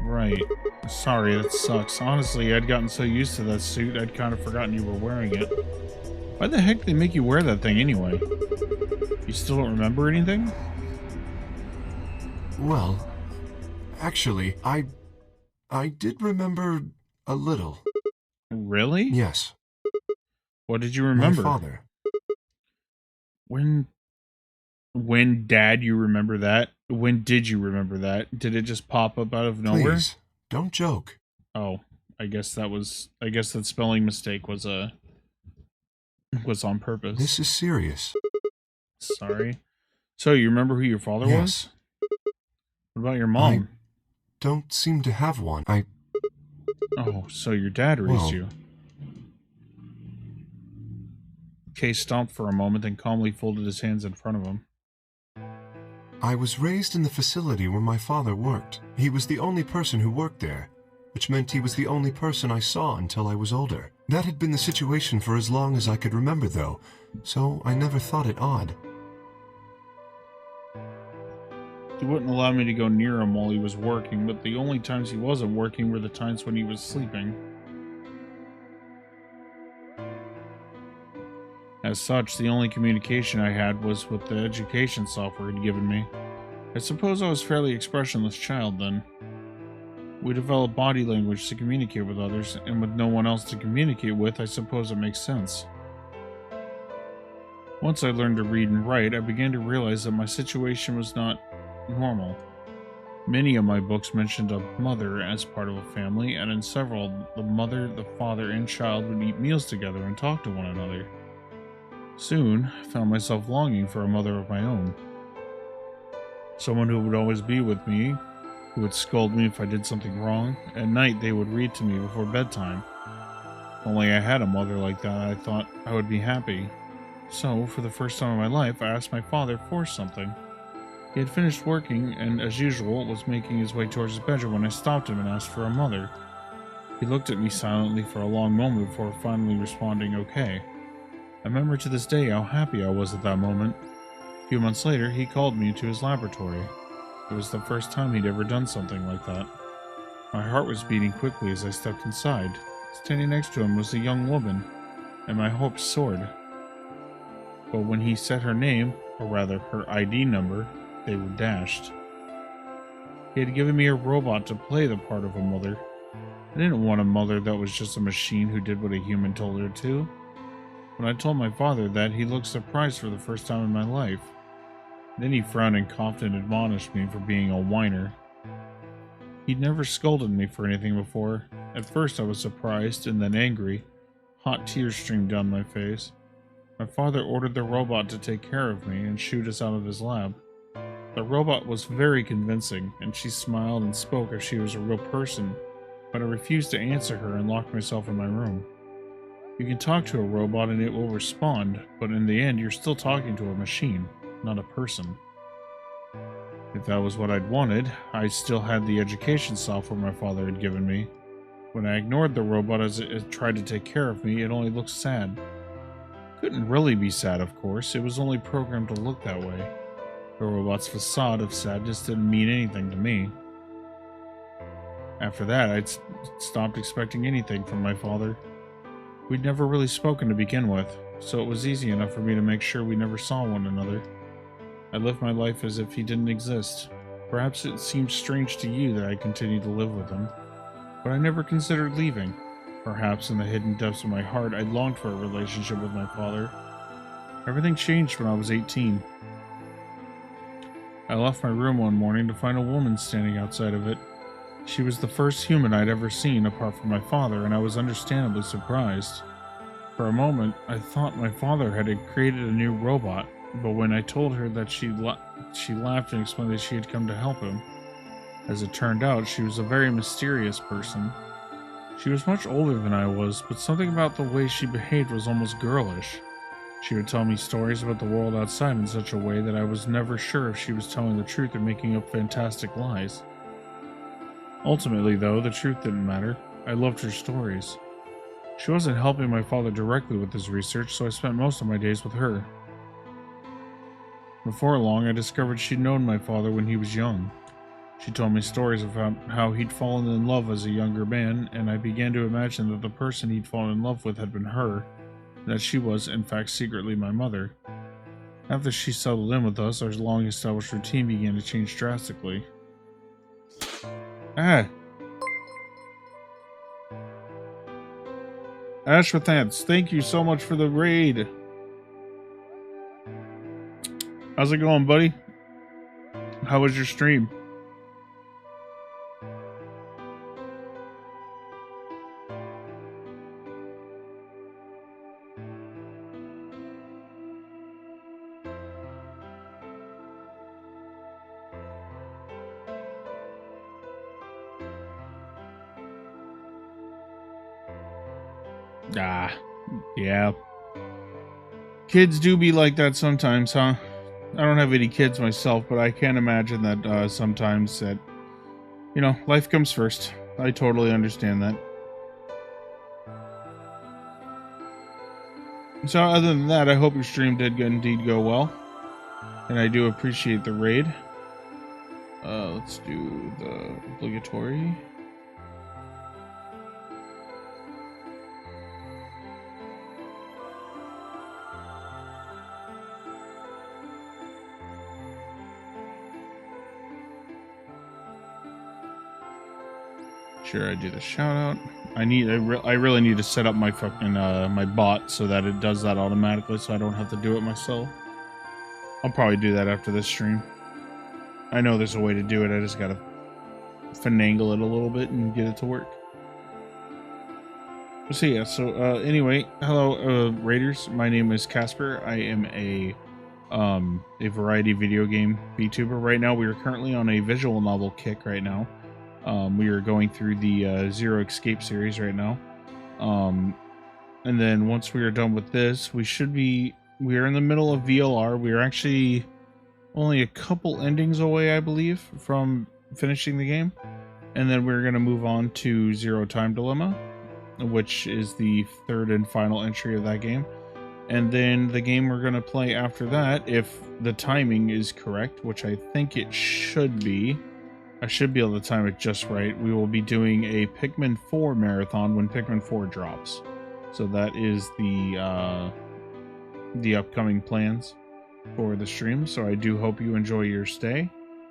Right. Sorry, that sucks. Honestly, I'd gotten so used to that suit, I'd kind of forgotten you were wearing it. Why the heck did they make you wear that thing anyway? You still don't remember anything? Well, actually, I did remember a little. Really? Yes. What did you remember? My father. When Dad, you remember that? When did you remember that? Did it just pop up out of nowhere? Please, don't joke. Oh, I guess that spelling mistake was on purpose. This is serious. Sorry. So, you remember who your father Yes. was? What about your mom? I don't seem to have one. Oh, so your dad raised Well- you. Kay stopped for a moment, then calmly folded his hands in front of him. I was raised in the facility where my father worked. He was the only person who worked there, which meant he was the only person I saw until I was older. That had been the situation for as long as I could remember, though, so I never thought it odd. He wouldn't allow me to go near him while he was working, but the only times he wasn't working were the times when he was sleeping. As such, the only communication I had was with the education software he'd given me. I suppose I was a fairly expressionless child then. We developed body language to communicate with others, and with no one else to communicate with, I suppose it makes sense. Once I learned to read and write, I began to realize that my situation was not normal. Many of my books mentioned a mother as part of a family, and in several, the mother, the father, and child would eat meals together and talk to one another. Soon, I found myself longing for a mother of my own. Someone who would always be with me, who would scold me if I did something wrong. At night, they would read to me before bedtime. If only I had a mother like that, I thought I would be happy. So, for the first time in my life, I asked my father for something. He had finished working, and as usual, was making his way towards his bedroom when I stopped him and asked for a mother. He looked at me silently for a long moment before finally responding, "Okay." I remember to this day how happy I was at that moment. A few months later, he called me into his laboratory. It was the first time he'd ever done something like that. My heart was beating quickly as I stepped inside. Standing next to him was a young woman, and my hopes soared. But when he said her name, or rather her ID number, they were dashed. He had given me a robot to play the part of a mother. I didn't want a mother that was just a machine who did what a human told her to. When I told my father that, he looked surprised for the first time in my life. Then he frowned and coughed and admonished me for being a whiner. He'd never scolded me for anything before. At first I was surprised and then angry. Hot tears streamed down my face. My father ordered the robot to take care of me and shoot us out of his lab. The robot was very convincing, and she smiled and spoke as she was a real person, but I refused to answer her and locked myself in my room. You can talk to a robot and it will respond, but in the end, you're still talking to a machine, not a person. If that was what I'd wanted, I still had the education software my father had given me. When I ignored the robot as it tried to take care of me, it only looked sad. Couldn't really be sad, of course. It was only programmed to look that way. The robot's facade of sadness didn't mean anything to me. After that, I'd stopped expecting anything from my father. We'd never really spoken to begin with, so it was easy enough for me to make sure we never saw one another. I lived my life as if he didn't exist. Perhaps it seems strange to you that I continued to live with him, but I never considered leaving. Perhaps in the hidden depths of my heart, I longed for a relationship with my father. Everything changed when I was 18. I left my room one morning to find a woman standing outside of it. She was the first human I'd ever seen apart from my father, and I was understandably surprised. For a moment, I thought my father had created a new robot, but when I told her that, she laughed and explained that she had come to help him. As it turned out, she was a very mysterious person. She was much older than I was, but something about the way she behaved was almost girlish. She would tell me stories about the world outside in such a way that I was never sure if she was telling the truth or making up fantastic lies. Ultimately, though, the truth didn't matter. I loved her stories. She wasn't helping my father directly with his research, so I spent most of my days with her. Before long, I discovered she'd known my father when he was young. She told me stories about how he'd fallen in love as a younger man, and I began to imagine that the person he'd fallen in love with had been her, and that she was, in fact, secretly my mother. After she settled in with us, our long-established routine began to change drastically. Ashwathance, thank you so much for the raid. How's it going, buddy? How was your stream? Yeah. Kids do be like that sometimes, huh? I don't have any kids myself, but I can imagine that sometimes that, life comes first. I totally understand that. So other than that, I hope your stream did indeed go well. And I do appreciate the raid. Let's do the obligatory. Sure, I do the shout out. I really need to set up my fucking my bot so that it does that automatically, so I don't have to do it myself. I'll probably do that after this stream. I know there's a way to do it. I just gotta finagle it a little bit and get it to work. So yeah. So anyway, hello Raiders. My name is Casper. I am a variety video game VTuber. Right now, we are currently on a visual novel kick right now. We are going through the Zero Escape series right now. And then once we are done with this, we are in the middle of VLR. We are actually only a couple endings away, I believe, from finishing the game. And then we're going to move on to Zero Time Dilemma, which is the third and final entry of that game. And then the game we're going to play after that, if the timing is correct, which I think it should be, I should be able to time it just right. We will be doing a Pikmin 4 marathon when Pikmin 4 drops. So that is the upcoming plans for the stream. So I do hope you enjoy your stay.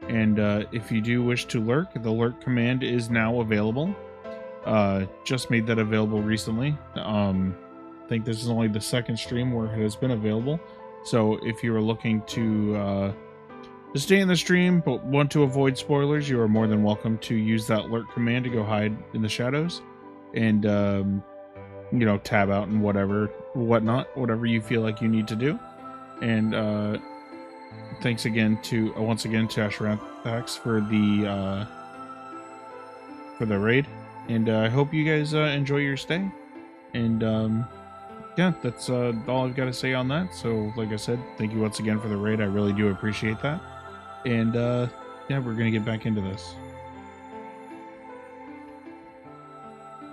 And if you do wish to lurk, the lurk command is now available. Just made that available recently. I think this is only the second stream where it has been available. So if you are looking to stay in the stream but want to avoid spoilers, you are more than welcome to use that lurk command to go hide in the shadows and tab out and whatever you feel like you need to do. And thanks again to once again to Ashrantax for the raid, and I hope you guys enjoy your stay. And yeah, that's all I've got to say on that. So, like I said, thank you once again for the raid. I really do appreciate that. And yeah, we're gonna get back into this.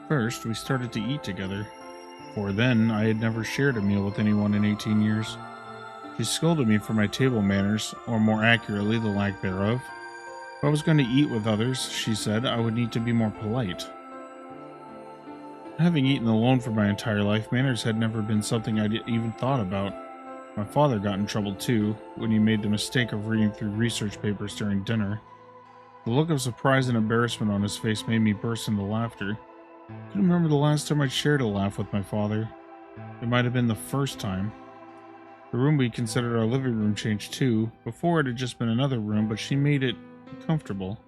First, we started to eat together. For then, I had never shared a meal with anyone in 18 years. She scolded me for my table manners, or more accurately, the lack thereof. If I was going to eat with others, she said, I would need to be more polite. Having eaten alone for my entire life, manners had never been something I'd even thought about. My father got in trouble too, when he made the mistake of reading through research papers during dinner. The look of surprise and embarrassment on his face made me burst into laughter. I couldn't remember the last time I'd shared a laugh with my father. It might have been the first time. The room we considered our living room changed too. Before it had just been another room, but she made it comfortable.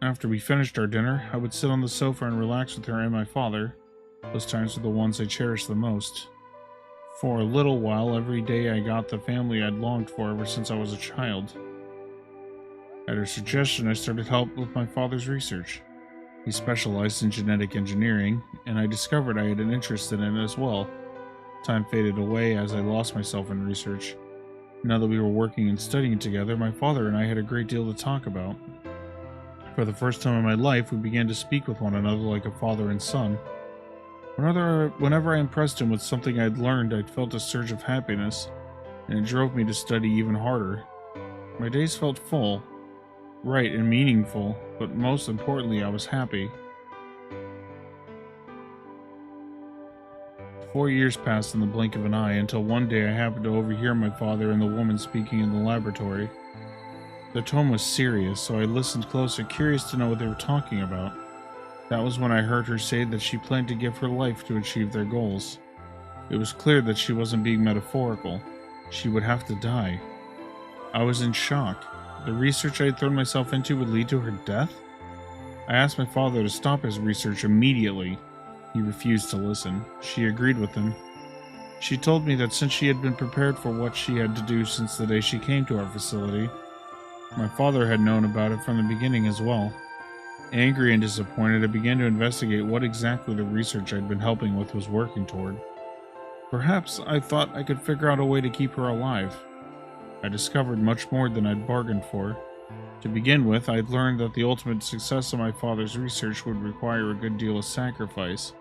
After we finished our dinner, I would sit on the sofa and relax with her and my father. Those times were the ones I cherished the most. For a little while, every day I got the family I'd longed for ever since I was a child. At her suggestion, I started help with my father's research. He specialized in genetic engineering, and I discovered I had an interest in it as well. Time faded away as I lost myself in research. Now that we were working and studying together, my father and I had a great deal to talk about. For the first time in my life, we began to speak with one another like a father and son. Whenever I impressed him with something I'd learned, I felt a surge of happiness, and it drove me to study even harder. My days felt full, right and meaningful, but most importantly, I was happy. 4 years passed in the blink of an eye until one day I happened to overhear my father and the woman speaking in the laboratory. Their tone was serious, so I listened closer, curious to know what they were talking about. That was when I heard her say that she planned to give her life to achieve their goals. It was clear that she wasn't being metaphorical. She would have to die. I was in shock. The research I had thrown myself into would lead to her death? I asked my father to stop his research immediately. He refused to listen. She agreed with him. She told me that since she had been prepared for what she had to do since the day she came to our facility, my father had known about it from the beginning as well. Angry and disappointed, I began to investigate what exactly the research I'd been helping with was working toward. Perhaps I thought I could figure out a way to keep her alive. I discovered much more than I'd bargained for. To begin with, I'd learned that the ultimate success of my father's research would require a good deal of sacrifice.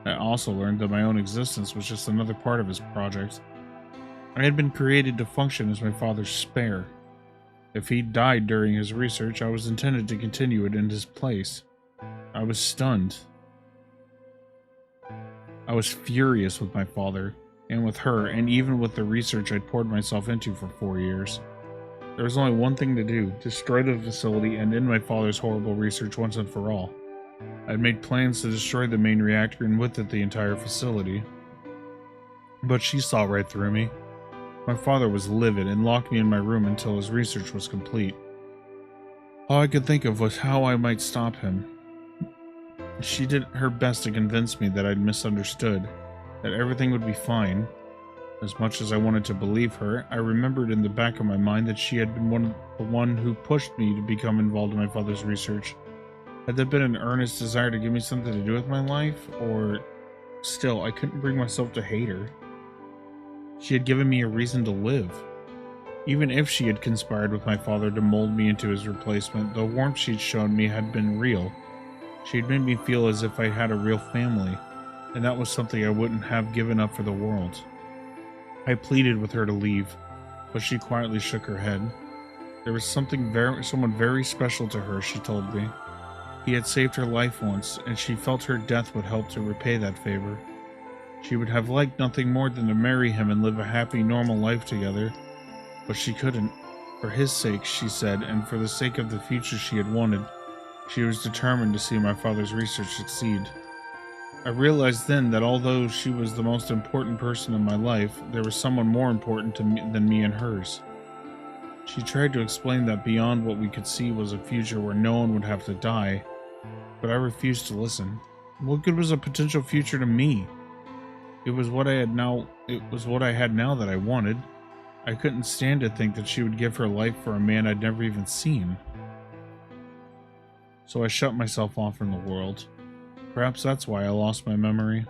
I also learned that my own existence was just another part of his project. I had been created to function as my father's spare. If he died during his research, I was intended to continue it in his place. I was stunned. I was furious with my father, and with her, and even with the research I'd poured myself into for 4 years. There was only one thing to do: destroy the facility and end my father's horrible research once and for all. I'd made plans to destroy the main reactor and with it the entire facility. But she saw right through me. My father was livid and locked me in my room until his research was complete. All I could think of was how I might stop him. She did her best to convince me that I'd misunderstood, that everything would be fine. As much as I wanted to believe her, I remembered in the back of my mind that she had been the one who pushed me to become involved in my father's research. Had there been an earnest desire to give me something to do with my life, or still, I couldn't bring myself to hate her. She had given me a reason to live. Even if she had conspired with my father to mold me into his replacement, the warmth she'd shown me had been real. She'd made me feel as if I had a real family, and that was something I wouldn't have given up for the world. I pleaded with her to leave, but she quietly shook her head. There was someone very special to her, she told me. He had saved her life once, and she felt her death would help to repay that favor. She would have liked nothing more than to marry him and live a happy, normal life together, but she couldn't. For his sake, she said, and for the sake of the future she had wanted, she was determined to see my father's research succeed. I realized then that although she was the most important person in my life, there was someone more important to me than me and hers. She tried to explain that beyond what we could see was a future where no one would have to die, but I refused to listen. What good was a potential future to me? It was what I had now that I wanted. I couldn't stand to think that she would give her life for a man I'd never even seen. So I shut myself off from the world. Perhaps that's why I lost my memory.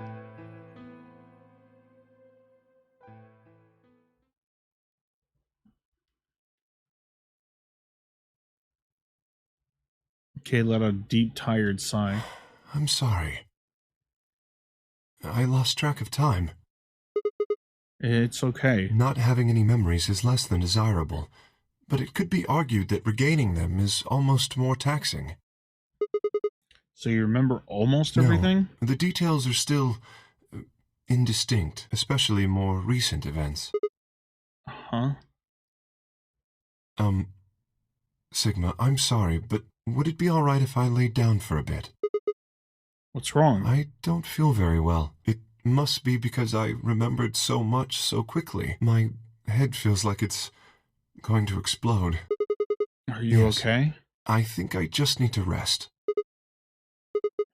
Kay let out a deep, tired sigh. I'm sorry. I lost track of time. It's okay. Not having any memories is less than desirable, but it could be argued that regaining them is almost more taxing. So you remember almost everything? No, the details are still indistinct, especially more recent events. Huh? Sigma, I'm sorry, but would it be all right if I laid down for a bit? What's wrong? I don't feel very well. It must be because I remembered so much so quickly. My head feels like it's going to explode. Are you okay? I think I just need to rest.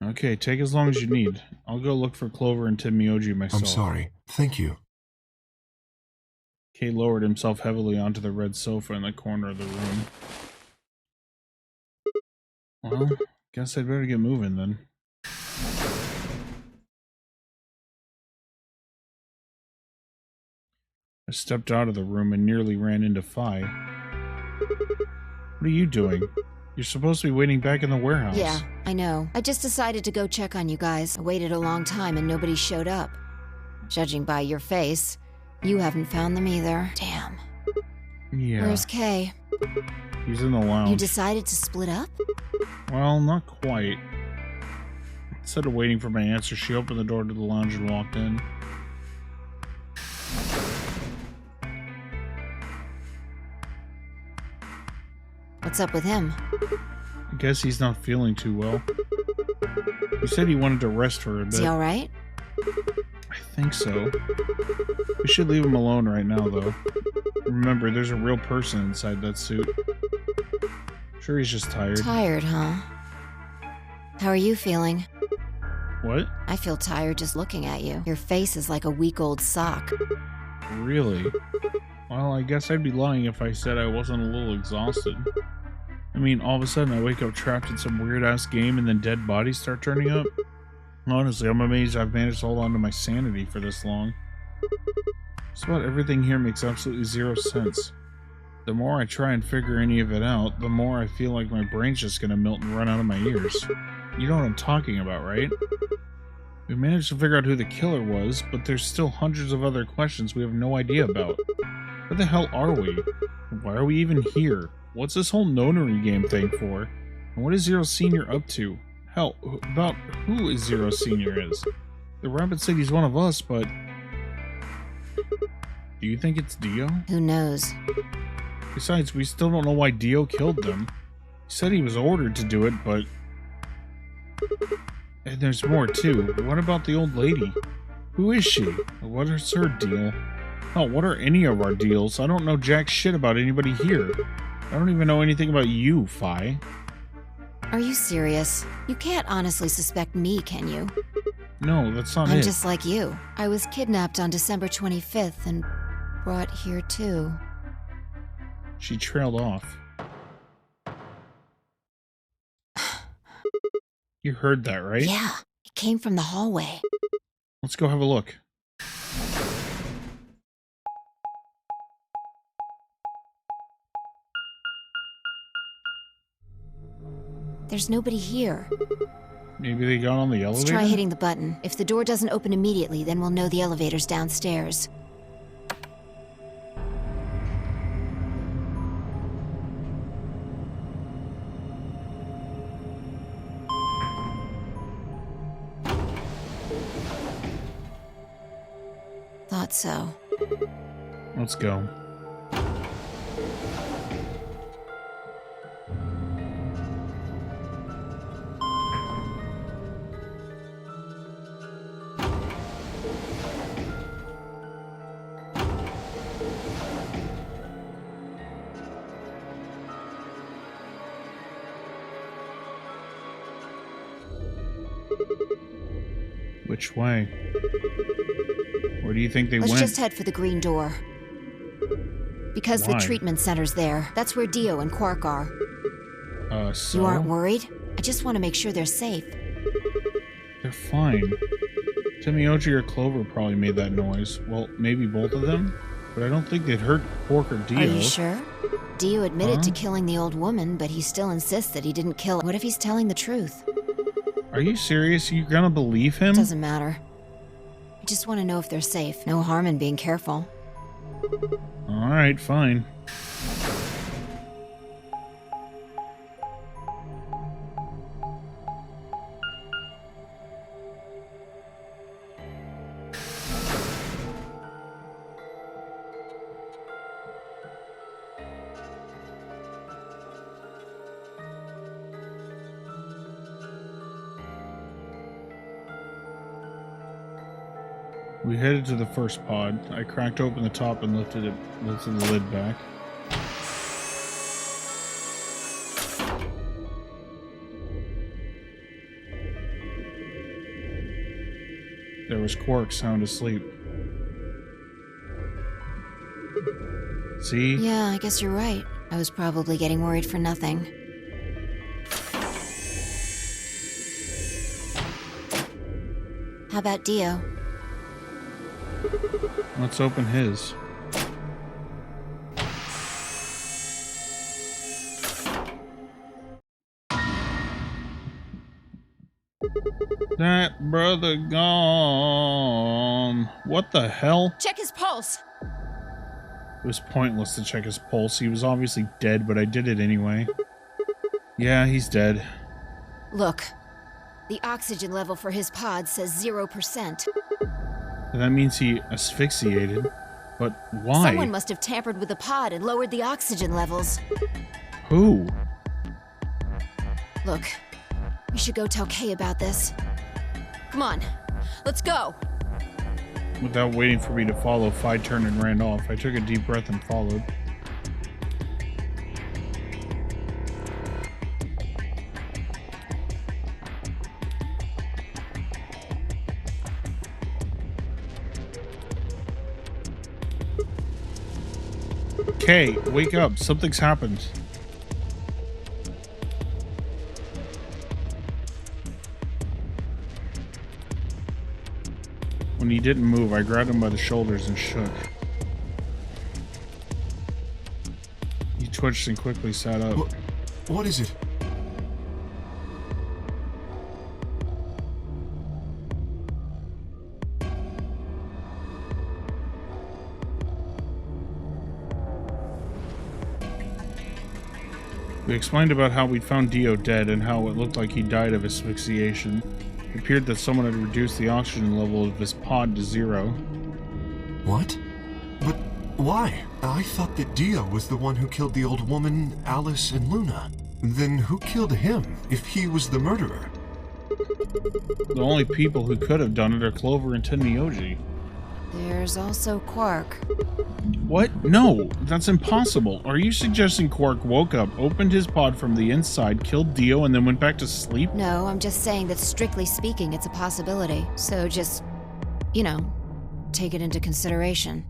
Okay, take as long as you need. I'll go look for Clover and Tim Mioji myself. I'm sorry. Thank you. Kay lowered himself heavily onto the red sofa in the corner of the room. Well, guess I'd better get moving then. I stepped out of the room and nearly ran into Phi. What are you doing? You're supposed to be waiting back in the warehouse. Yeah, I know. I just decided to go check on you guys. I waited a long time and nobody showed up. Judging by your face, you haven't found them either. Damn. Yeah. Where's Kay? He's in the lounge. You decided to split up? Well, not quite. Instead of waiting for my answer, she opened the door to the lounge and walked in. What's up with him? I guess he's not feeling too well. He said he wanted to rest for a bit. Is he alright? I think so. We should leave him alone right now, though. Remember, there's a real person inside that suit. Sure, he's just tired. Tired, huh? How are you feeling? What? I feel tired just looking at you. Your face is like a week-old sock. Really? Well, I guess I'd be lying if I said I wasn't a little exhausted. I mean, all of a sudden I wake up trapped in some weird-ass game and then dead bodies start turning up. Honestly, I'm amazed I've managed to hold on to my sanity for this long. Just about everything here makes absolutely zero sense. The more I try and figure any of it out, the more I feel like my brain's just gonna melt and run out of my ears. You know what I'm talking about, right? We managed to figure out who the killer was, but there's still hundreds of other questions we have no idea about. Where the hell are we? Why are we even here? What's this whole nonary game thing for? And what is Zero Senior up to? Hell, about who is Zero Senior is? The rabbit said he's one of us, but... Do you think it's Dio? Who knows? Besides, we still don't know why Dio killed them. He said he was ordered to do it, but... And there's more, too. What about the old lady? Who is she? What is her deal? Oh, what are any of our deals? I don't know jack shit about anybody here. I don't even know anything about you, Phi. Are you serious? You can't honestly suspect me, can you? No, that's not it. I'm just like you. I was kidnapped on December 25th and brought here too. She trailed off. You heard that, right? Yeah, it came from the hallway. Let's go have a look. There's nobody here. Maybe they got on the elevator? Let's try hitting the button. If the door doesn't open immediately, then we'll know the elevator's downstairs. Thought so. Let's go. Which way? Where do you think they Let's went? just head for the green door. Because Why? the treatment center's there. That's where Dio and Quark are. So? You aren't worried? I just want to make sure they're safe. They're fine. Timioji or Clover probably made that noise. Well, maybe both of them? But I don't think they'd hurt Quark or Dio. Are you sure? Dio admitted to killing the old woman, but he still insists that he didn't kill her. What if he's telling the truth? Are you serious? You gonna believe him? Doesn't matter. I just want to know if they're safe. No harm in being careful. Alright, fine. We headed to the first pod. I cracked open the top and lifted the lid back. There was Quark sound asleep. See? Yeah, I guess you're right. I was probably getting worried for nothing. How about Dio? Let's open his. That brother gone. What the hell? Check his pulse! It was pointless to check his pulse. He was obviously dead, but I did it anyway. Yeah, he's dead. Look, the oxygen level for his pod says 0%. That means he asphyxiated. But why? Someone must have tampered with the pod and lowered the oxygen levels. Who? Look, we should go tell Kay about this. Come on, let's go! Without waiting for me to follow, Phi turned and ran off. I took a deep breath and followed. Kay, wake up. Something's happened. When he didn't move, I grabbed him by the shoulders and shook. He twitched and quickly sat up. What is it? We explained about how we'd found Dio dead and how it looked like he died of asphyxiation. It appeared that someone had reduced the oxygen level of his pod to 0. What? But why? I thought that Dio was the one who killed the old woman, Alice, and Luna. Then who killed him, if he was the murderer? The only people who could have done it are Clover and Tenmyoji. There's also Quark. What? No, that's impossible. Are you suggesting Quark woke up, opened his pod from the inside, killed Dio, and then went back to sleep? No, I'm just saying that strictly speaking, it's a possibility. So just, you know, take it into consideration.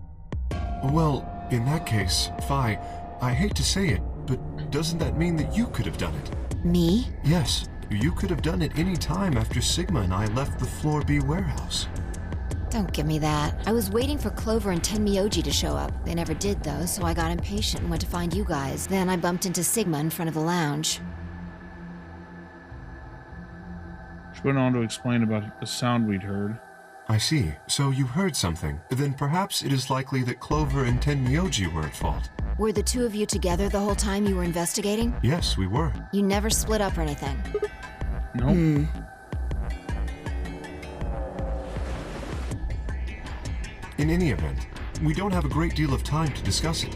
Well, in that case, Phi, I hate to say it, but doesn't that mean that you could have done it? Me? Yes, you could have done it any time after Sigma and I left the Floor B warehouse. Don't give me that. I was waiting for Clover and Tenmyoji to show up. They never did, though, so I got impatient and went to find you guys. Then I bumped into Sigma in front of the lounge. She went on to explain about the sound we'd heard. I see. So you heard something. Then perhaps it is likely that Clover and Tenmyoji were at fault. Were the two of you together the whole time you were investigating? Yes, we were. You never split up or anything? Nope. In any event, we don't have a great deal of time to discuss it.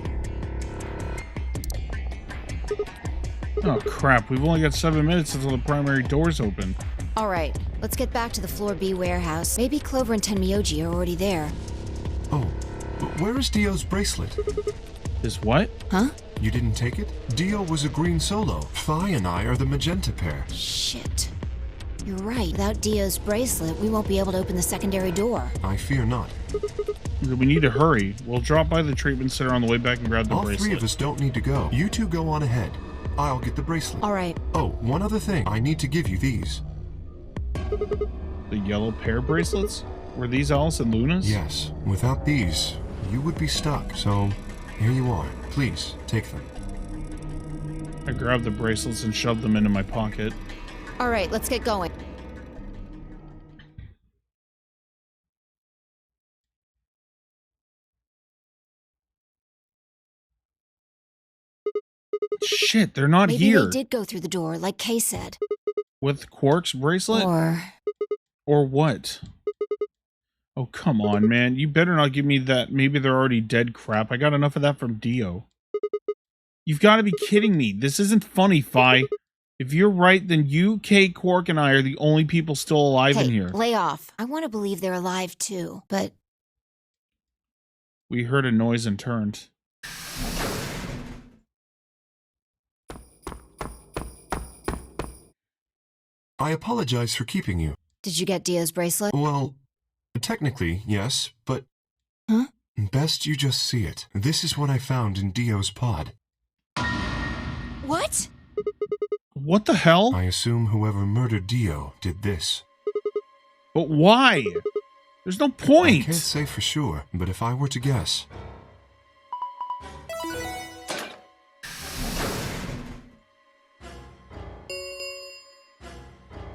Oh crap, we've only got 7 minutes until the primary doors open. Alright, let's get back to the Floor B warehouse. Maybe Clover and Tenmyoji are already there. Oh, but where is Dio's bracelet? Is what? Huh? You didn't take it? Dio was a green solo. Phi and I are the magenta pair. Shit. You're right. Without Dio's bracelet, we won't be able to open the secondary door. I fear not. We need to hurry. We'll drop by the treatment center on the way back and grab the bracelet. All 3 of us don't need to go. You two go on ahead. I'll get the bracelet. All right. Oh, one other thing. I need to give you these. The yellow pair bracelets? Were these Alice and Luna's? Yes. Without these, you would be stuck. So, here you are. Please, take them. I grabbed the bracelets and shoved them into my pocket. All right, let's get going. Shit, they're not Maybe here. they did go through the door, like Kay said. With Quark's bracelet? Or what? Oh, come on, man. You better not give me that maybe they're already dead crap. I got enough of that from Dio. You've got to be kidding me. This isn't funny, Fi. If you're right, then you, Kay, Quark, and I are the only people still alive in here. Lay off. I want to believe they're alive, too, but... We heard a noise and turned. I apologize for keeping you. Did you get Dio's bracelet? Well, technically, yes, but... Huh? Best you just see it. This is what I found in Dio's pod. What? What the hell? I assume whoever murdered Dio did this. But why? There's no point. I can't say for sure, but if I were to guess...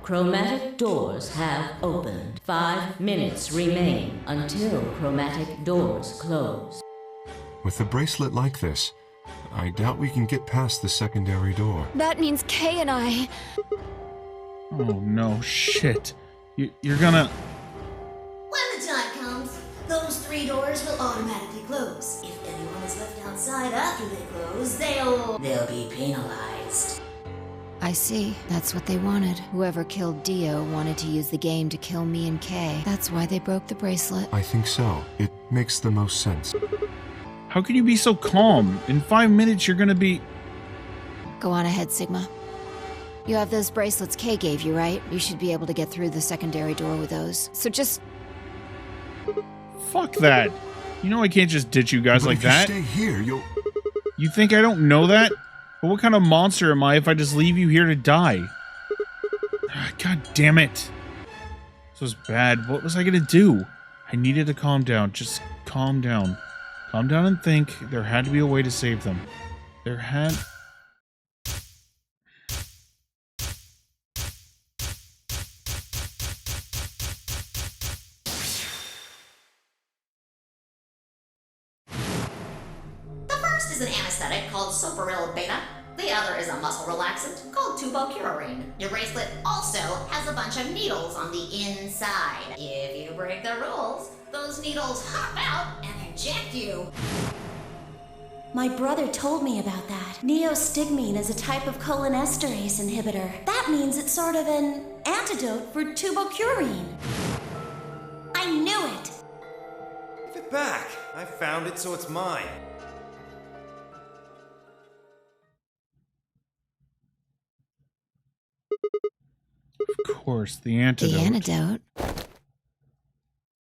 Chromatic doors have opened. 5 minutes remain until chromatic doors close. With a bracelet like this, I doubt we can get past the secondary door. That means Kay and I... Oh no, shit. You're gonna... When the time comes, those 3 doors will automatically close. If anyone is left outside after they close, they'll be penalized. I see. That's what they wanted. Whoever killed Dio wanted to use the game to kill me and Kay. That's why they broke the bracelet. I think so. It makes the most sense. How can you be so calm? In 5 minutes, you're gonna be... Go on ahead, Sigma. You have those bracelets Kay gave you, right? You should be able to get through the secondary door with those. So just... Fuck that. You know I can't just ditch you guys But like if that. you stay here, you'll... You think I don't know that? But what kind of monster am I if I just leave you here to die? God damn it. This was bad. What was I gonna do? I needed to calm down. Just calm down. Calm down and think. There had to be a way to save them. There had... The first is an anesthetic called Soparil Beta. The other is a muscle relaxant called tubocurarine. Your bracelet also has a bunch of needles on the inside. If you break the rules, those needles hop out and inject you. My brother told me about that. Neostigmine is a type of cholinesterase inhibitor. That means it's sort of an antidote for tubocurarine. I knew it! Give it back. I found it, so it's mine. Of course, the antidote. The antidote?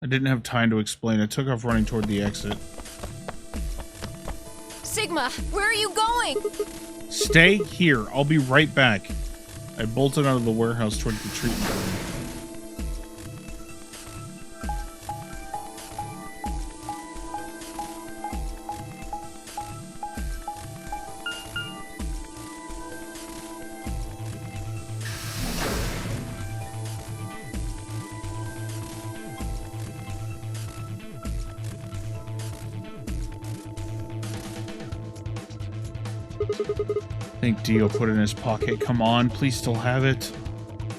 I didn't have time to explain. I took off running toward the exit. Sigma, where are you going? Stay here. I'll be right back. I bolted out of the warehouse toward the treatment room. I think Dio put it in his pocket. Come on, please still have it.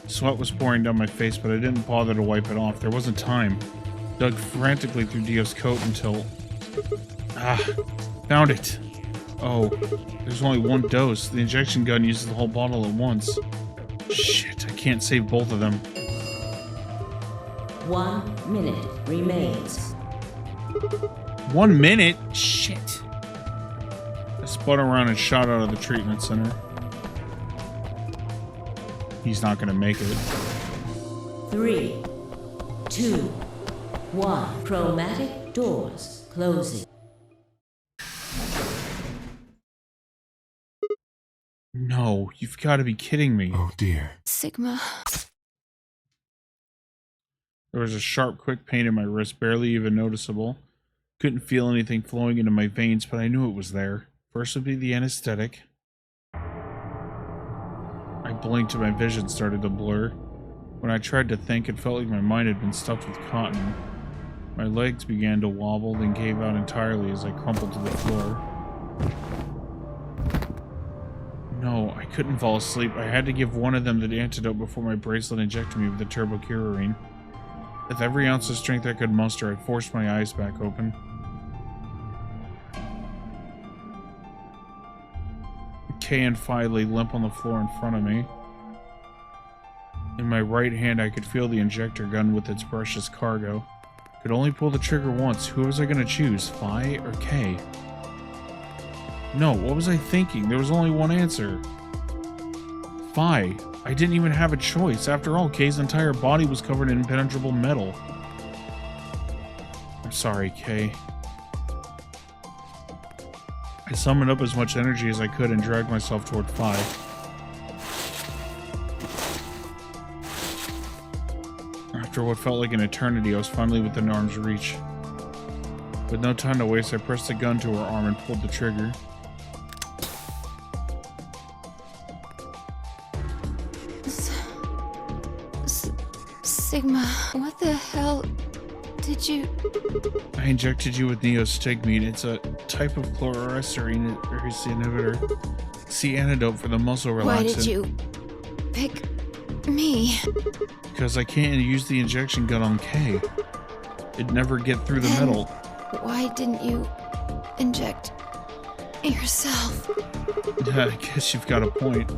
Sweat was pouring down my face, but I didn't bother to wipe it off. There wasn't time. Dug frantically through Dio's coat until... found it. Oh, there's only one dose. The injection gun uses the whole bottle at once. Shit, I can't save both of them. 1 minute remains. 1 minute? Shit. I spun around and shot out of the treatment center. He's not gonna make it. 3, 2, 1. Chromatic doors closing. No, you've got to be kidding me. Oh dear. Sigma. There was a sharp, quick pain in my wrist, barely even noticeable. Couldn't feel anything flowing into my veins, but I knew it was there. First would be the anesthetic. I blinked and my vision started to blur. When I tried to think, it felt like my mind had been stuffed with cotton. My legs began to wobble, then gave out entirely as I crumpled to the floor. No, I couldn't fall asleep. I had to give one of them the antidote before my bracelet injected me with the turbocurarine. With every ounce of strength I could muster, I forced my eyes back open. Kay and Phi lay limp on the floor in front of me. In my right hand, I could feel the injector gun with its precious cargo. Could only pull the trigger once. Who was I going to choose, Phi or Kay? No, what was I thinking? There was only one answer. Phi. I didn't even have a choice. After all, Kay's entire body was covered in impenetrable metal. I'm sorry, Kay. I summoned up as much energy as I could and dragged myself toward Phi. After what felt like an eternity, I was finally within arm's reach. With no time to waste, I pressed the gun to her arm and pulled the trigger. Sigma, what the hell did you... I injected you with neostigmine. It's a type of chloroesterase inhibitor. It's the antidote for the muscle relaxant. Why did you pick me? Because I can't use the injection gun on Kay. It'd never get through the metal. Why didn't you inject yourself? Yeah, I guess you've got a point.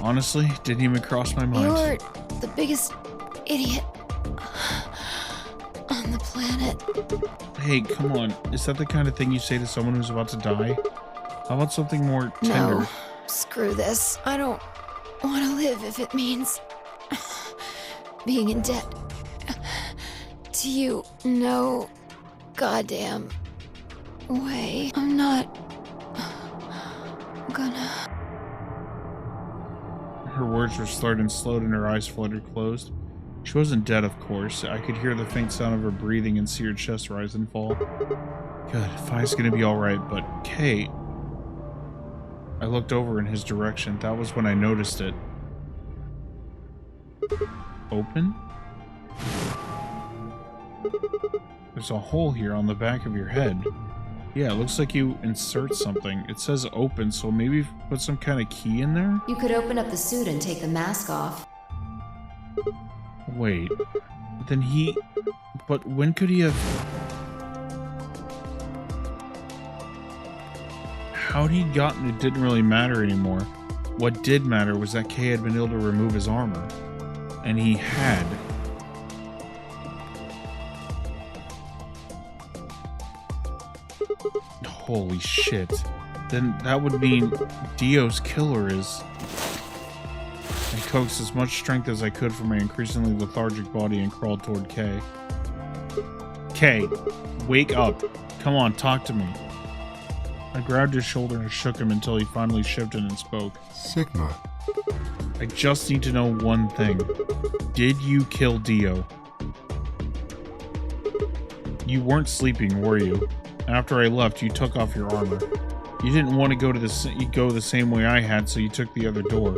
Honestly, didn't even cross my mind. You're the biggest idiot on the planet. Hey, come on. Is that the kind of thing you say to someone who's about to die? How about something more tender? No, screw this. I don't want to live if it means being in debt to you. No goddamn way. I'm not gonna... Her words were slurred and slowed and her eyes fluttered closed. She wasn't dead, of course. I could hear the faint sound of her breathing and see her chest rise and fall. Good, Phi's gonna be alright, but Kay... I looked over in his direction. That was when I noticed it. Open? There's a hole here on the back of your head. Yeah, it looks like you insert something. It says open, so maybe put some kind of key in there? You could open up the suit and take the mask off. Wait. Then he... But when could he have... How'd he gotten it didn't really matter anymore. What did matter was that Kay had been able to remove his armor. And he had. Holy shit. Then that would mean Dio's killer is... I coaxed as much strength as I could from my increasingly lethargic body and crawled toward Kay. Kay, wake up. Come on, talk to me. I grabbed his shoulder and shook him until he finally shifted and spoke. Sigma. I just need to know one thing. Did you kill Dio? You weren't sleeping, were you? After I left, you took off your armor. You didn't want to go the same way I had, so you took the other door.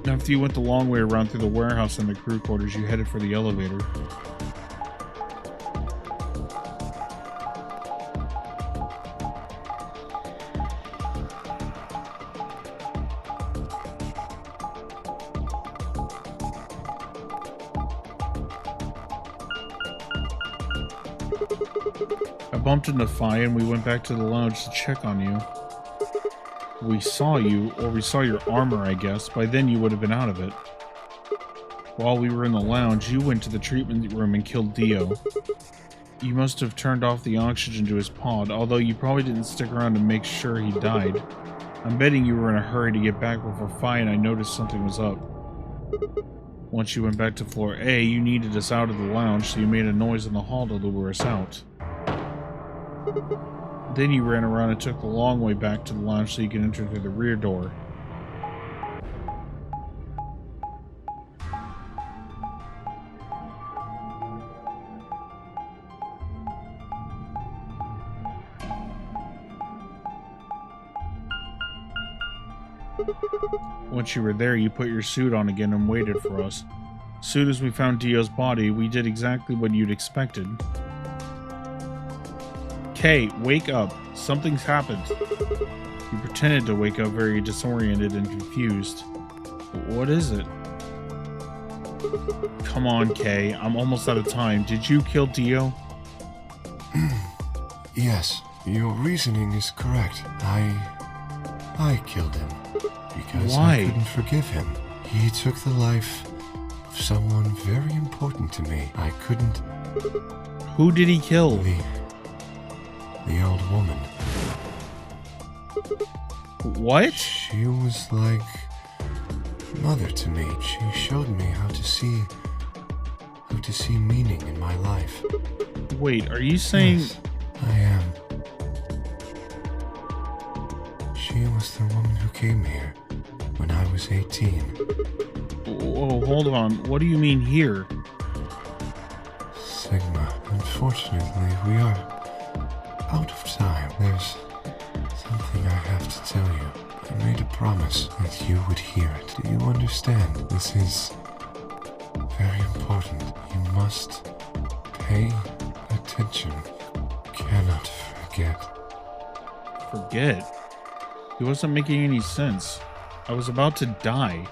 After you went the long way around through the warehouse and the crew quarters, you headed for the elevator. I bumped into Phi and we went back to the lounge to check on you. We saw you, or we saw your armor, I guess. By then you would have been out of it. While we were in the lounge, you went to the treatment room and killed Dio. You must have turned off the oxygen to his pod, although you probably didn't stick around to make sure he died. I'm betting you were in a hurry to get back before Phi and I noticed something was up. Once you went back to floor A, you needed us out of the lounge, so you made a noise in the hall to lure us out. Then you ran around and took the long way back to the lounge so you could enter through the rear door. Once you were there, you put your suit on again and waited for us. As soon as we found Dio's body, we did exactly what you'd expected. Kay, wake up. Something's happened. You pretended to wake up very disoriented and confused. What is it? Come on, Kay. I'm almost out of time. Did you kill Dio? Yes, your reasoning is correct. I killed him. Because Why? I couldn't forgive him. He took the life of someone very important to me. I couldn't... Who did he kill? The old woman. What? She was like mother to me. She showed me how to see meaning in my life. Wait, are you saying... Yes, I am. She was the woman who came here when I was 18. Whoa, hold on. What do you mean here? Sigma, unfortunately, we are out of time. There's something I have to tell you. I made a promise that you would hear it. Do you understand? This is very important. You must pay attention. You cannot forget. Forget? It wasn't making any sense. I was about to die.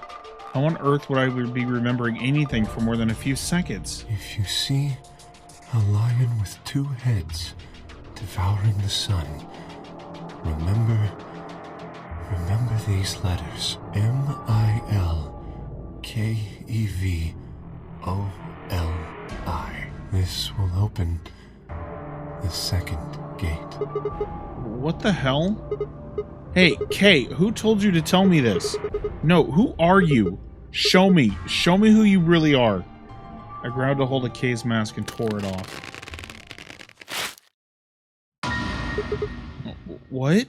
How on earth would I be remembering anything for more than a few seconds? If you see a lion with two heads devouring the sun, remember these letters. M-I-L-K-E-V-O-L-I. This will open the second gate. What the hell? Hey, Kay, who told you to tell me this? No, who are you? Show me. Show me who you really are. I grabbed a hold of Kay's mask and tore it off. What?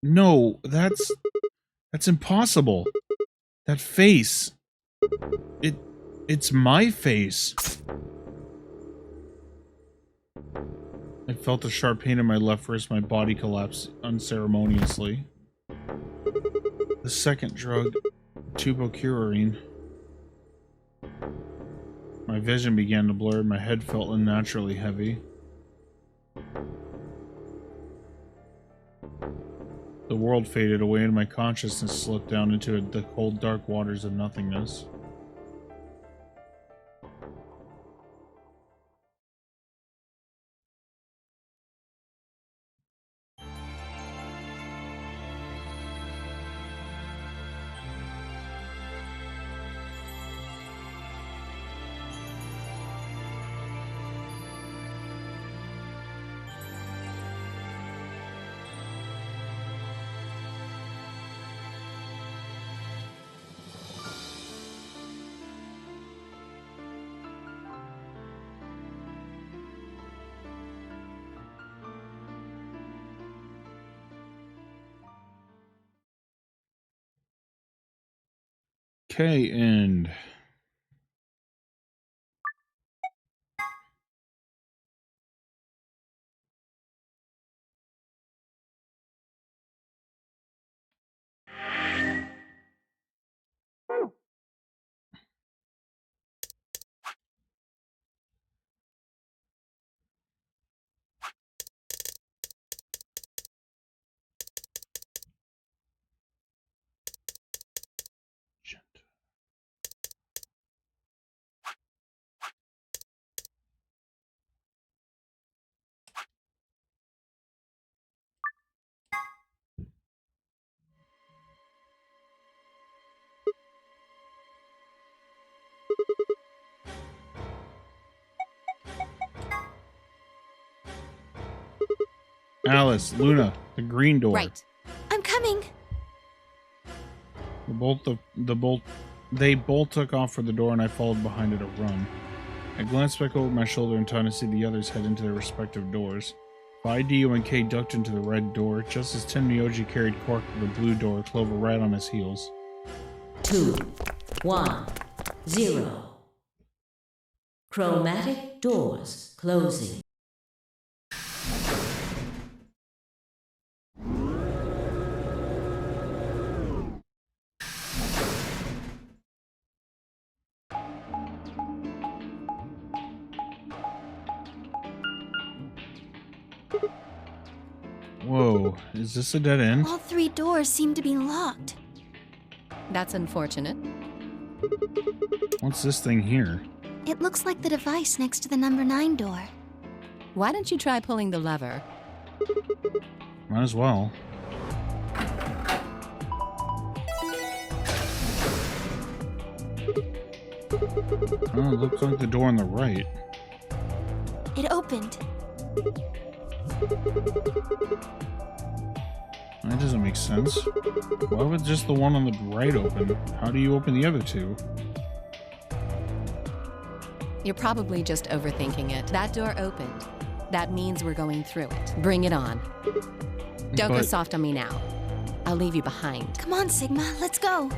No, that's impossible. That face. It's my face. I felt a sharp pain in my left wrist. My body collapsed unceremoniously. The second drug, tubocurarine. My vision began to blur. My head felt unnaturally heavy. The world faded away and my consciousness slipped down into the cold, dark waters of nothingness. Okay, and Alice, Luna, the green door. Right. I'm coming. They both took off for the door and I followed behind at a run. I glanced back over my shoulder in time to see the others head into their respective doors. Phi, Dio, and Kay ducked into the red door, just as Ten Myoji carried Quark to the blue door, Clover right on his heels. 2, 1, 0. Chromatic doors closing. Whoa, is this a dead end? All 3 doors seem to be locked. That's unfortunate. What's this thing here? It looks like the device next to the number 9 door. Why don't you try pulling the lever? Might as well. Oh, it looks like the door on the right. It opened. That doesn't make sense. Why would just the one on the right open? How do you open the other two? You're probably just overthinking it. That door opened. That means we're going through it. Bring it on. Don't go But- soft on me now. I'll leave you behind. Come on, Sigma, let's go.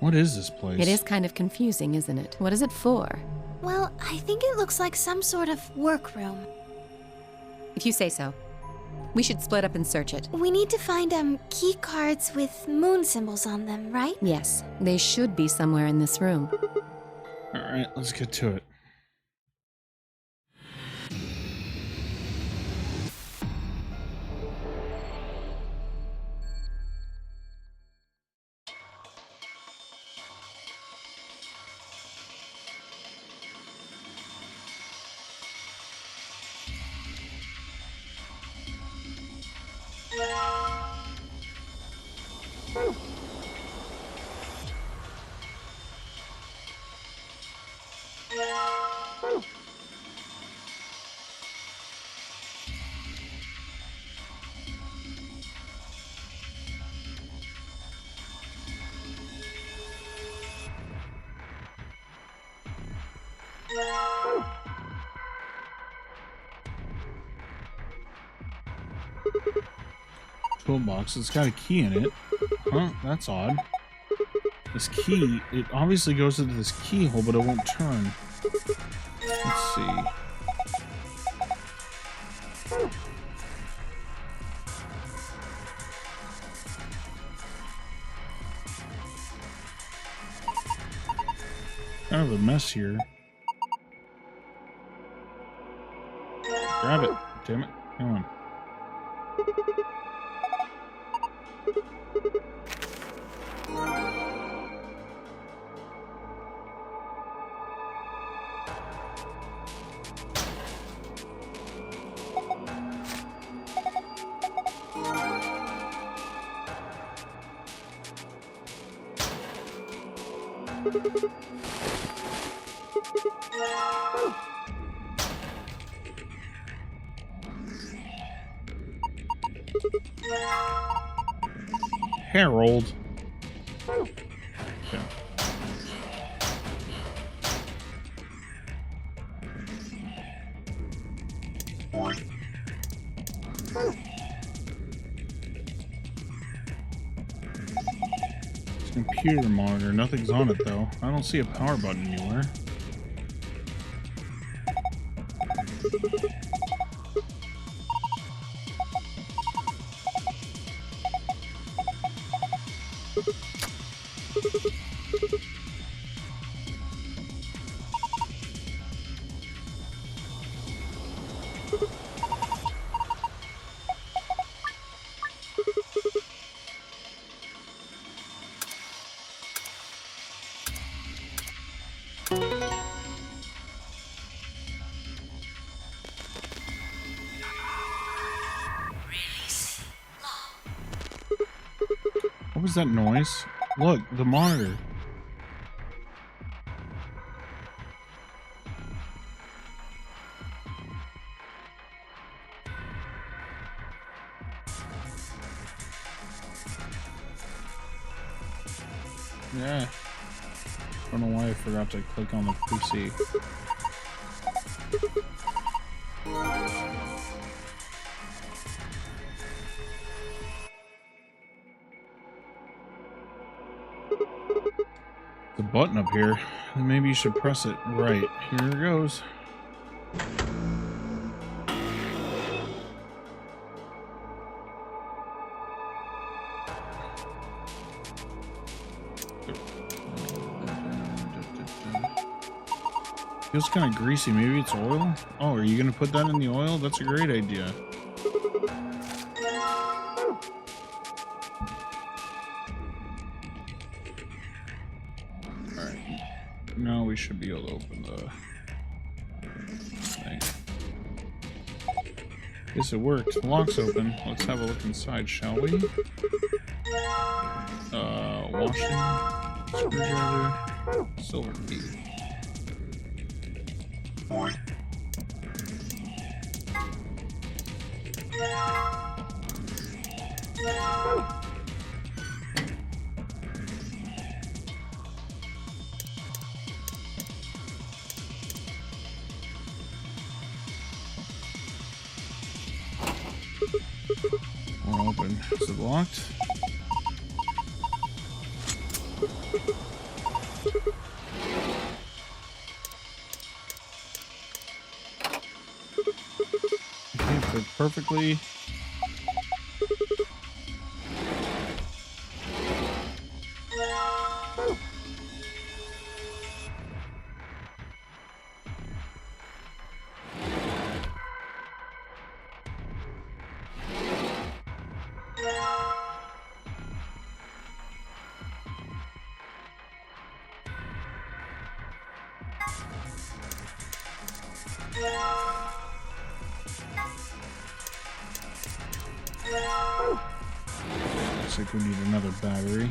What is this place? It is kind of confusing, isn't it? What is it for? Well, I think it looks like some sort of workroom. If you say so. We should split up and search it. We need to find key cards with moon symbols on them, right? Yes, they should be somewhere in this room. Alright, let's get to it. Toolbox. It's got a key in it. Huh? That's odd. This key, it obviously goes into this keyhole, but it won't turn. Let's see. Kind of a mess here. Grab it. Damn it. Come on. Harold. Okay. It's a computer monitor. Nothing's on it though. I don't see a power button anywhere. What was that noise? Look, the monitor. Yeah. Don't know why I forgot to click on the PC. The button up here. Maybe you should press it. Right. Here it goes. Feels kind of greasy. Maybe it's oil? Oh, are you going to put that in the oil? That's a great idea. Alright. Now we should be able to open the thing. Guess it worked. The lock's open. Let's have a look inside, shall we? Washing. Screwdriver. Silver key. We're open. Is it locked? Okay, fit perfectly. Looks like we need another battery.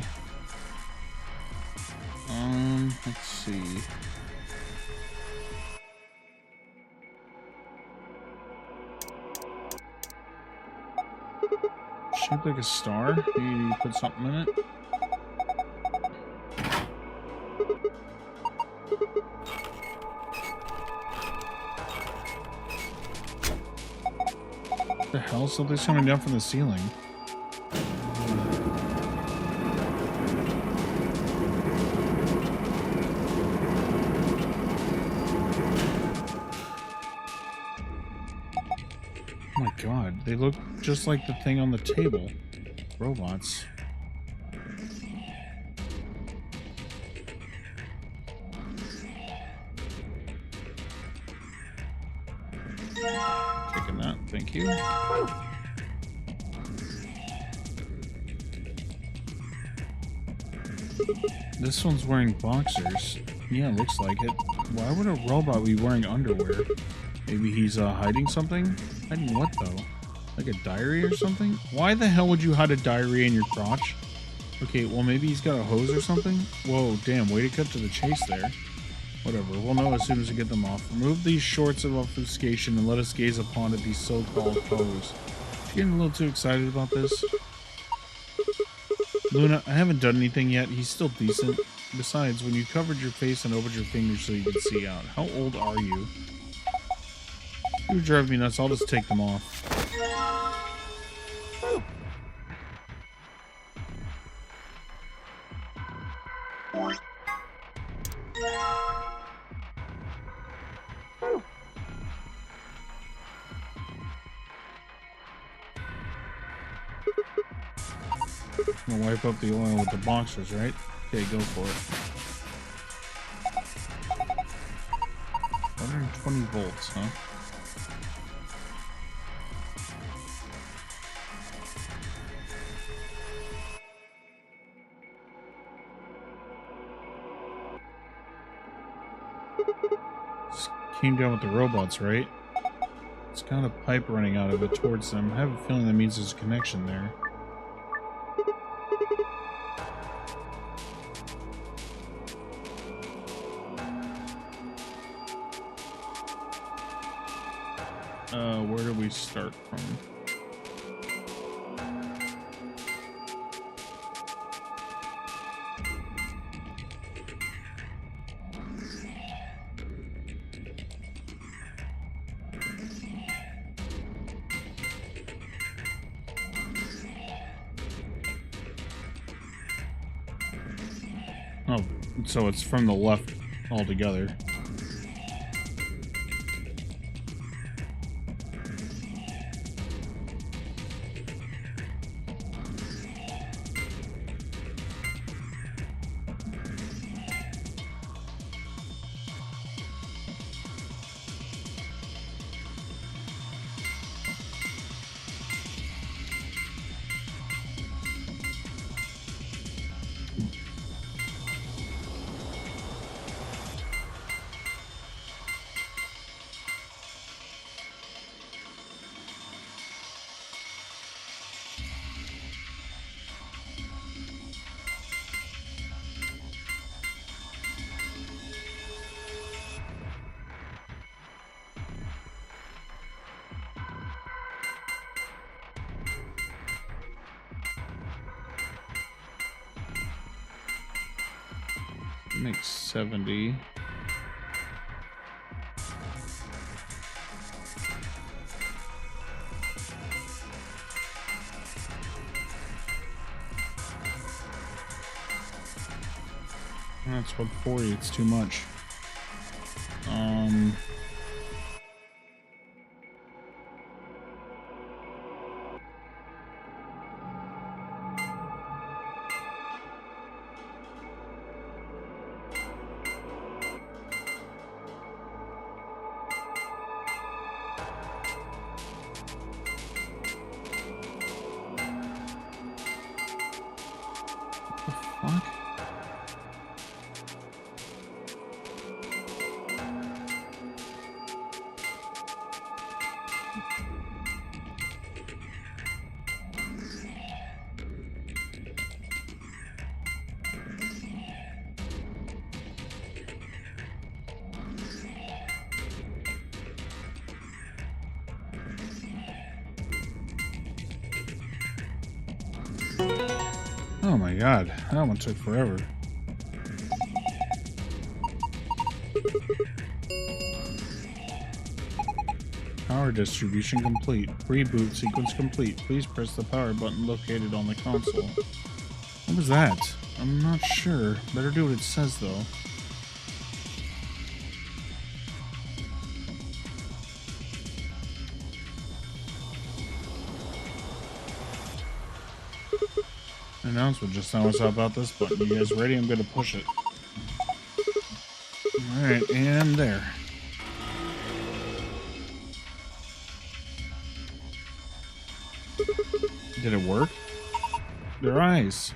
Let's see. Shaped like a star. Maybe put something in it. What the hell? Something's coming down from the ceiling. Oh my god, they look just like the thing on the table. Robots. Taking that, thank you. This one's wearing boxers. Yeah, looks like it. Why would a robot be wearing underwear? Maybe he's hiding something? Hiding what though? Like a diary or something? Why the hell would you hide a diary in your crotch? Okay, well maybe he's got a hose or something? Whoa, damn, way to cut to the chase there. Whatever, we'll know as soon as we get them off. Remove these shorts of obfuscation and let us gaze upon at these so-called foes. You getting a little too excited about this? Luna, I haven't done anything yet. He's still decent. Besides, when you covered your face and opened your fingers so you could see out. How old are you? You drive me nuts. I'll just take them off. I'm gonna wipe up the oil with the boxers, right? Okay, go for it. 120 volts, huh? This came down with the robots, right? It's got a pipe running out of it towards them. I have a feeling that means there's a connection there. Where do we start from? Oh, so it's from the left altogether. Makes 70. That's what 40. It's too much. Fuck. Oh my god, that one took forever. Power distribution complete. Reboot sequence complete. Please press the power button located on the console. What was that? I'm not sure. Better do what it says though. Announcement just now was about this button. You guys ready? I'm gonna push it. Alright, and there. Did it work? Their eyes.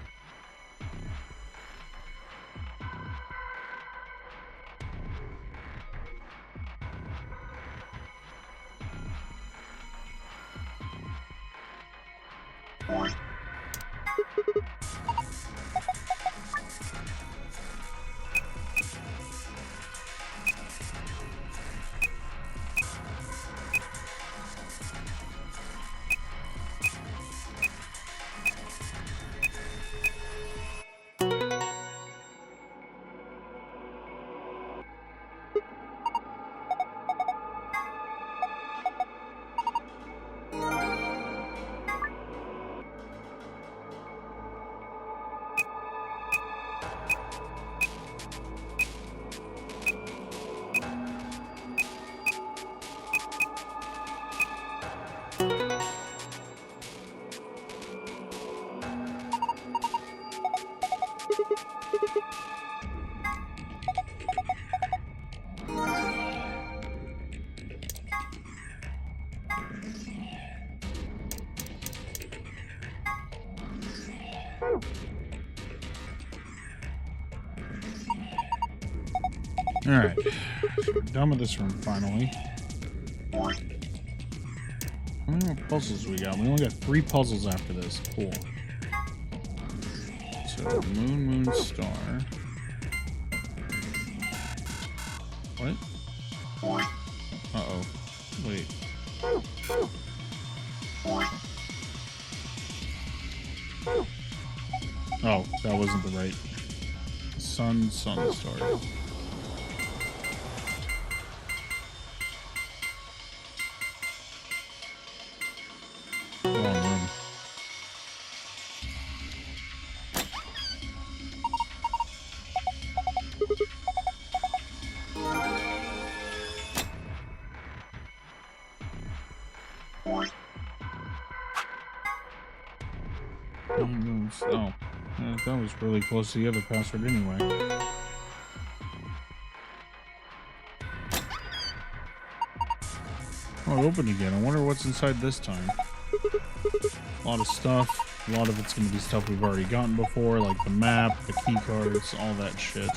Alright, so we're done with this room finally. How many more puzzles we got? We only got 3 puzzles after this. Cool. So, moon, star. What? Uh-oh. Wait. Oh, that wasn't the right. Sun, star. Oh, that was really close to the other password anyway. Oh, it opened again. I wonder what's inside this time. A lot of stuff. A lot of it's going to be stuff we've already gotten before, like the map, the key cards, all that shit.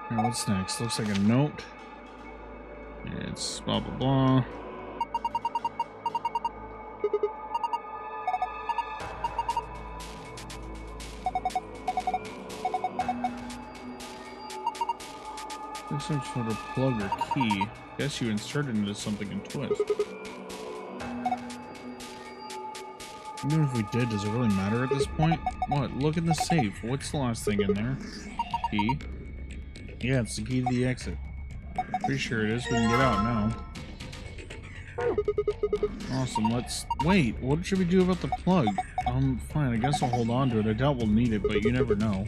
Now, what's next? Looks like a note. It's blah blah blah. There's some sort of plug or key. Guess you insert it into something and twist. Even if we did, does it really matter at this point? What? Look in the safe. What's the last thing in there? Key? Yeah, it's the key to the exit. Pretty sure it is. We can get out now. Awesome, let's... Wait, what should we do about the plug? Fine, I guess I'll hold on to it. I doubt we'll need it, but you never know.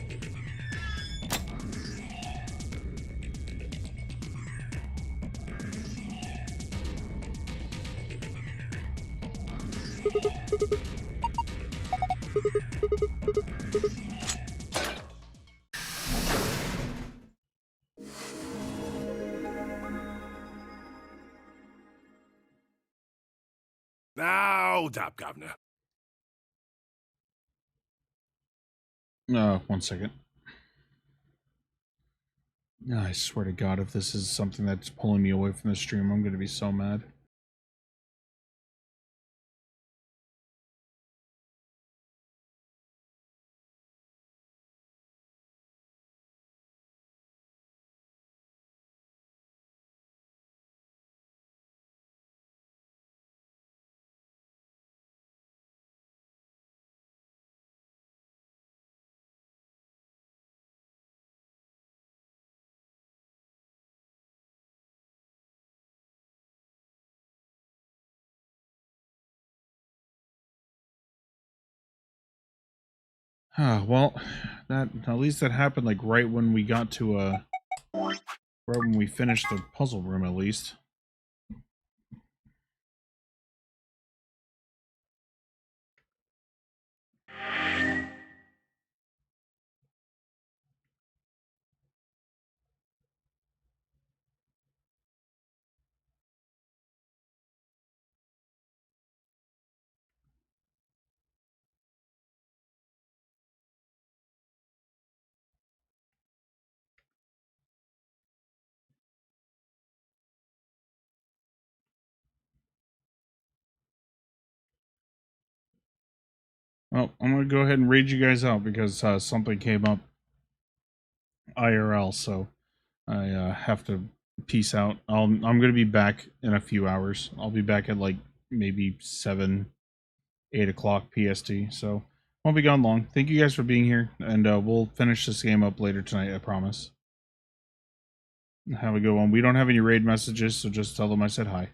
Now, hold up, Governor. 1 second. I swear to God, if this is something that's pulling me away from the stream, I'm going to be so mad. Well, that at least that happened like right when we got to right when we finished the puzzle room at least. Well, I'm gonna go ahead and read you guys out because something came up IRL, so I have to peace out. I'm gonna be back in a few hours. I'll be back at like maybe 8 o'clock PST, so won't be gone long. Thank you guys for being here, and we'll finish this game up later tonight, I promise. Have a good one. We don't have any raid messages, so just tell them I said hi.